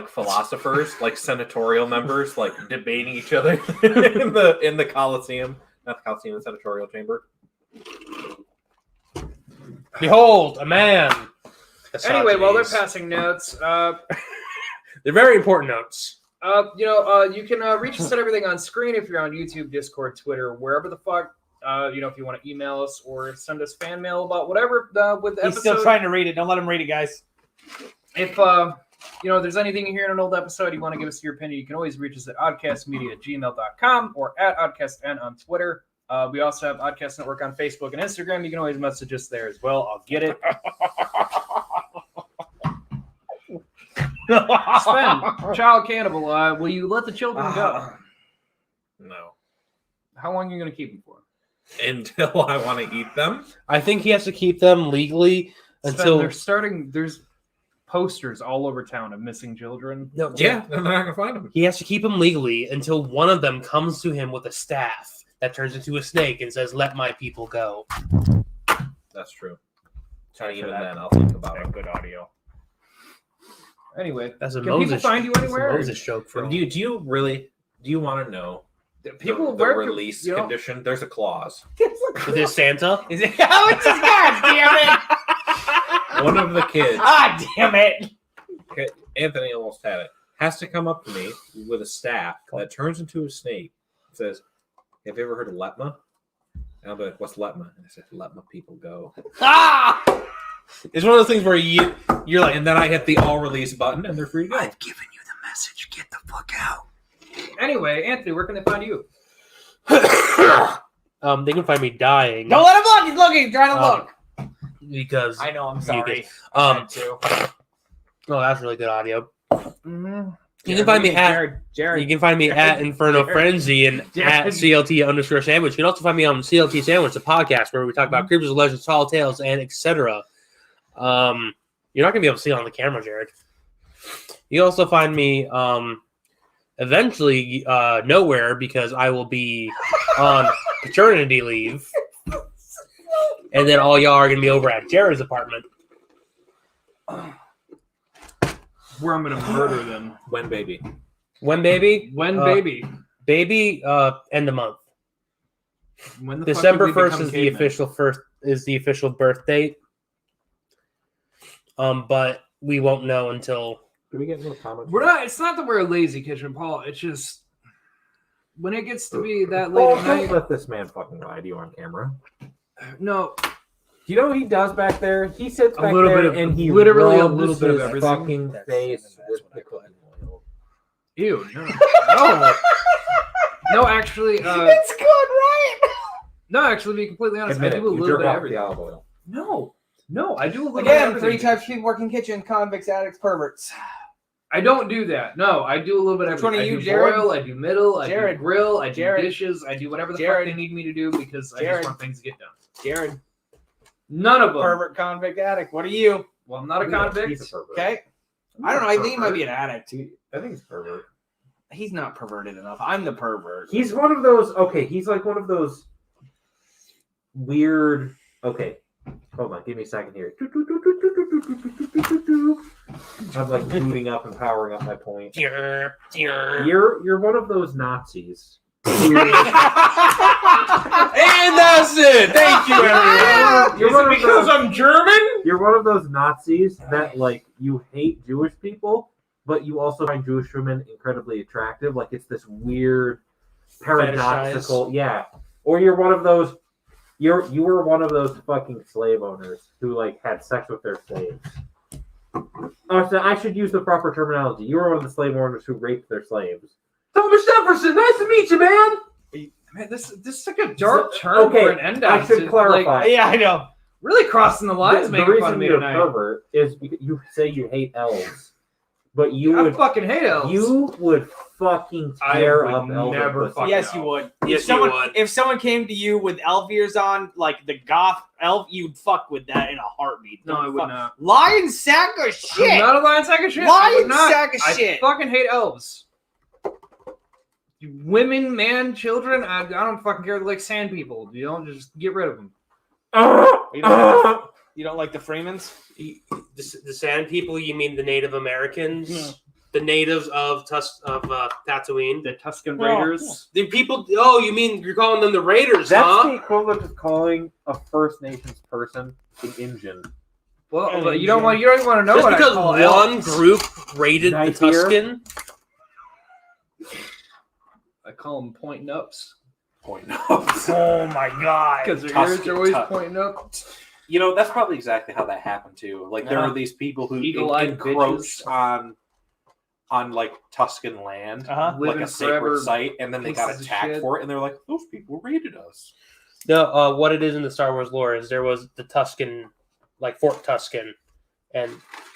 Speaker 8: philosophers, senatorial members, debating each other in the Colosseum, not the Colosseum, the senatorial chamber.
Speaker 2: Behold, a man.
Speaker 5: anyway, while they're
Speaker 2: Misogynies.
Speaker 5: passing notes,
Speaker 2: They're very important notes.
Speaker 5: you can reach us at everything on screen if you're on YouTube, Discord, Twitter, wherever the fuck. If you want to email us or send us fan mail about whatever with the
Speaker 3: He's
Speaker 5: episode.
Speaker 3: still trying to read it. Don't let him read it, guys.
Speaker 5: If there's anything you hear in an old episode you want to give us your opinion, you can always reach us at oddcastmedia@gmail.com or at oddcastn on Twitter. We also have Oddcast Network on Facebook and Instagram. You can always message us there as well. I'll get it. Sven, child cannibal, will you let the children go?
Speaker 8: No.
Speaker 5: How long are you going to keep them for?
Speaker 8: Until I want to eat them.
Speaker 2: I think he has to keep them legally until
Speaker 5: There's posters all over town of missing children.
Speaker 2: no.
Speaker 8: Yeah, then they're not gonna find them.
Speaker 2: He has to keep them legally until one of them comes to him with a staff that turns into a snake and says, "Let my people go."
Speaker 8: That's true.
Speaker 4: Time
Speaker 8: Even
Speaker 4: for that.
Speaker 8: then, I'll think about it.
Speaker 5: Good audio. Anyway,
Speaker 2: That's a
Speaker 5: can
Speaker 2: Moses.
Speaker 5: people find you
Speaker 2: that's a
Speaker 5: anywhere?
Speaker 2: Moses joke for
Speaker 8: Do you want to know
Speaker 5: People
Speaker 8: the
Speaker 5: where
Speaker 8: release condition? There's a clause.
Speaker 2: Is this Santa?
Speaker 3: Is it? Oh, it's just God damn it!
Speaker 8: One of the kids,
Speaker 3: Ah, damn it!
Speaker 8: Anthony almost had it, has to come up to me with a staff that turns into a snake. Says, "Have you ever heard of Letma?" And I'll be like, "What's Letma?" And I said, "Let my people go."
Speaker 2: Ah! It's one of those things where you're like,
Speaker 8: And then I hit the all release button, and they're free to go.
Speaker 1: I've given you the message. Get the fuck out.
Speaker 5: Anyway, Anthony, where can they find you?
Speaker 2: they can find me dying.
Speaker 3: Don't let him look. He's looking. He's trying to
Speaker 2: Um,
Speaker 3: look.
Speaker 2: Because
Speaker 3: I know. I'm
Speaker 2: you
Speaker 3: sorry.
Speaker 2: get- oh, that's really good audio. You can find me at
Speaker 3: Jared.
Speaker 2: You can find me at Inferno Frenzy and at CLT_sandwich. You can also find me on CLT Sandwich, the podcast where we talk about creepers, legends, tall tales, and etc. You're not gonna be able to see it on the camera, Jared. You also find me eventually nowhere because I will be on paternity leave, and then all y'all are gonna be over at Jared's apartment.
Speaker 5: Where I'm going to murder them.
Speaker 8: When baby.
Speaker 2: When baby?
Speaker 5: Baby?
Speaker 2: Baby, end of month.
Speaker 5: When the fuck
Speaker 2: December
Speaker 5: did we
Speaker 2: 1st
Speaker 5: become
Speaker 2: is the official birth date. But we won't know until
Speaker 8: Do we get no comments?
Speaker 5: It's not that we're lazy, Kitchen Paul. It's just when it gets to be that late
Speaker 8: Oh,
Speaker 5: at
Speaker 8: don't
Speaker 5: night.
Speaker 8: let this man fucking lie to you on camera.
Speaker 5: No,
Speaker 8: You know what he does back there? He sits
Speaker 5: A
Speaker 8: back
Speaker 5: little
Speaker 8: there
Speaker 5: bit of-
Speaker 8: and he
Speaker 5: literally a
Speaker 8: rubs
Speaker 5: little bit of
Speaker 8: his
Speaker 5: everything.
Speaker 8: fucking face with the cooking oil.
Speaker 5: ew, no. No, actually,
Speaker 3: It's good, right?
Speaker 5: no, actually, to be completely honest,
Speaker 8: Admit
Speaker 5: I
Speaker 8: it,
Speaker 5: do a
Speaker 8: you
Speaker 5: little
Speaker 8: jerk
Speaker 5: bit of
Speaker 8: off with the
Speaker 5: everything.
Speaker 8: olive oil.
Speaker 5: No, I do a little bit of
Speaker 3: Again,
Speaker 5: everything.
Speaker 3: 3 types of people working kitchen: convicts, addicts, perverts.
Speaker 5: I don't do that. No, I do a little bit of
Speaker 3: Which one
Speaker 5: everything.
Speaker 3: are you,
Speaker 5: I do
Speaker 3: Jared?
Speaker 5: boil, I do middle, I
Speaker 3: Jared.
Speaker 5: do grill, I do
Speaker 3: Jared.
Speaker 5: dishes, I do whatever the
Speaker 3: Jared.
Speaker 5: fuck they need me to do because I
Speaker 3: Jared.
Speaker 5: just want things to get done.
Speaker 3: Jared,
Speaker 5: None of them.
Speaker 3: pervert, convict, addict. What are you?
Speaker 5: Well, I'm not a
Speaker 8: He's
Speaker 5: convict.
Speaker 8: a pervert.
Speaker 3: Okay. I don't know. I think he might be an addict.
Speaker 8: I think he's pervert.
Speaker 3: He's not perverted enough. I'm the pervert.
Speaker 7: He's one of those. Okay, he's like one of those weird. Okay, hold on. Give me a second here. I'm like booting up and powering up my point. You're one of those Nazis.
Speaker 2: And that's it. Thank you, everyone.
Speaker 7: You're one of those-
Speaker 2: I'm German?
Speaker 7: You're one of those Nazis that like you hate Jewish people, but you also find Jewish women incredibly attractive. Like it's this weird paradoxical, yeah. Or you're one of those. You were one of those fucking slave owners who like had sex with their slaves. Oh, so I should use the proper terminology. You were one of the slave owners who raped their slaves.
Speaker 2: Thomas Jefferson, nice to meet you, man.
Speaker 5: Man, this is like a dark turn
Speaker 7: Okay,
Speaker 5: for an end.
Speaker 7: I should
Speaker 5: Like,
Speaker 7: clarify.
Speaker 3: Yeah, I know.
Speaker 5: really crossing the lines,
Speaker 7: The
Speaker 5: making fun
Speaker 7: reason
Speaker 5: of me
Speaker 7: you're a
Speaker 5: tonight.
Speaker 7: pervert is because you say you hate elves, but you
Speaker 5: I
Speaker 7: would
Speaker 5: fucking hate elves.
Speaker 7: you would fucking
Speaker 5: I
Speaker 7: tear
Speaker 5: would
Speaker 7: up elves.
Speaker 5: never
Speaker 7: with pussy.
Speaker 5: fucking
Speaker 3: Yes, you would.
Speaker 2: Yes,
Speaker 3: if someone,
Speaker 2: you would.
Speaker 3: If someone came to you with elf ears on, like the goth elf, you'd fuck with that in a heartbeat.
Speaker 5: No, I would
Speaker 3: Fuck.
Speaker 5: not.
Speaker 3: Lying sack of
Speaker 5: I'm
Speaker 3: shit.
Speaker 5: not a lion sack of shit. I
Speaker 3: Lying
Speaker 5: would not.
Speaker 3: sack of
Speaker 5: I
Speaker 3: shit.
Speaker 5: fucking hate elves. Women, man, children, I don't fucking care. They're like sand people. You don't just get rid of them.
Speaker 3: You don't like the Freemans?
Speaker 2: The Sand People, you mean the Native Americans?
Speaker 3: Yeah.
Speaker 2: The natives of Tatooine?
Speaker 5: The Tuscan
Speaker 3: Well,
Speaker 5: Raiders.
Speaker 2: The people, oh, you mean you're calling them the Raiders,
Speaker 7: That's
Speaker 2: huh?
Speaker 7: the equivalent of calling a First Nations person an Indian.
Speaker 5: Well, but you don't want to know
Speaker 2: Just
Speaker 5: what I
Speaker 2: because
Speaker 5: call
Speaker 2: one
Speaker 5: elves.
Speaker 2: group raided the
Speaker 7: Nice here.
Speaker 2: Tuscan?
Speaker 5: I call them pointing ups
Speaker 8: Point no.
Speaker 3: Oh my god.
Speaker 5: because their ears
Speaker 8: Tuscan
Speaker 5: are always
Speaker 8: Tuck.
Speaker 5: pointing up.
Speaker 8: You know, that's probably exactly how that happened too. Like there
Speaker 5: Yeah.
Speaker 8: were these people who
Speaker 5: Eagle-eyed
Speaker 8: encroached
Speaker 5: bitches.
Speaker 8: on on like Tuscan land,
Speaker 3: Uh-huh.
Speaker 8: like
Speaker 5: Living
Speaker 8: a sacred
Speaker 5: forever
Speaker 8: site, and then they got
Speaker 5: pieces of
Speaker 8: attacked
Speaker 5: shit.
Speaker 8: for it, and they're like, those people raided us.
Speaker 2: No, what it is in the Star Wars lore is there was the Tuscan, like Fort Tuscan, and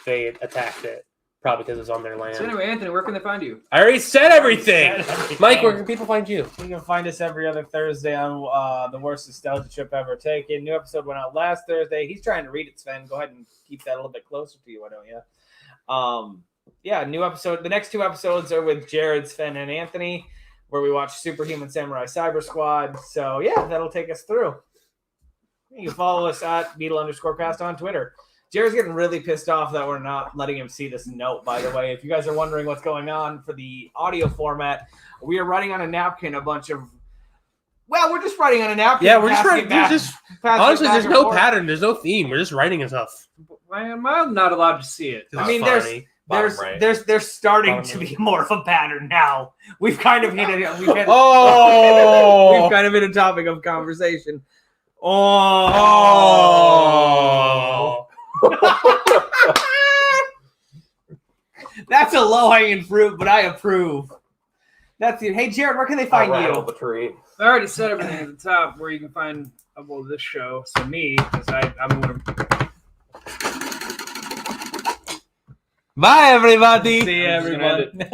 Speaker 2: they attacked it probably because it's on their land.
Speaker 5: So anyway, Anthony, where can they find you?
Speaker 2: I already said everything.
Speaker 3: Said everything.
Speaker 2: Mike, where can people find you?
Speaker 3: You can find us every other Thursday on the worst nostalgia trip ever taken. New episode went out last Thursday. He's trying to read it, Sven. Go ahead and keep that a little bit closer to you, why don't you? Yeah, new episode. The next 2 episodes are with Jared, Sven, and Anthony, where we watch Superhuman Samurai Cyber Squad. So yeah, that'll take us through. You can follow us at Beetle_cast on Twitter. Jared's getting really pissed off that we're not letting him see this note, by the way. If you guys are wondering what's going on for the audio format, we are writing on a napkin a bunch of... Well, we're just writing on a napkin.
Speaker 2: Yeah, we're just
Speaker 3: passing
Speaker 2: writing.
Speaker 3: it back- passing
Speaker 2: Honestly,
Speaker 3: it back
Speaker 2: there's
Speaker 3: and
Speaker 2: no
Speaker 3: forth.
Speaker 2: pattern. There's no theme. We're just writing stuff.
Speaker 5: Why am I not allowed to see it?
Speaker 3: I mean,
Speaker 2: Funny.
Speaker 3: there's
Speaker 8: Bottom right.
Speaker 3: there's starting
Speaker 2: Bottom
Speaker 3: to
Speaker 2: right.
Speaker 3: be more of a pattern now. We've kind of hit it. We've hit,
Speaker 2: Oh!
Speaker 3: we've kind of hit a topic of conversation. Oh. That's a low-hanging fruit, but I approve. That's it. Hey, Jared, where can they
Speaker 4: I
Speaker 3: find
Speaker 4: rattled
Speaker 3: you?
Speaker 4: the tree.
Speaker 5: I already said everything at the top where you can find this show. So me, because I'm going to
Speaker 2: Bye, everybody.
Speaker 3: See you,
Speaker 5: I'm just gonna end
Speaker 3: everyone.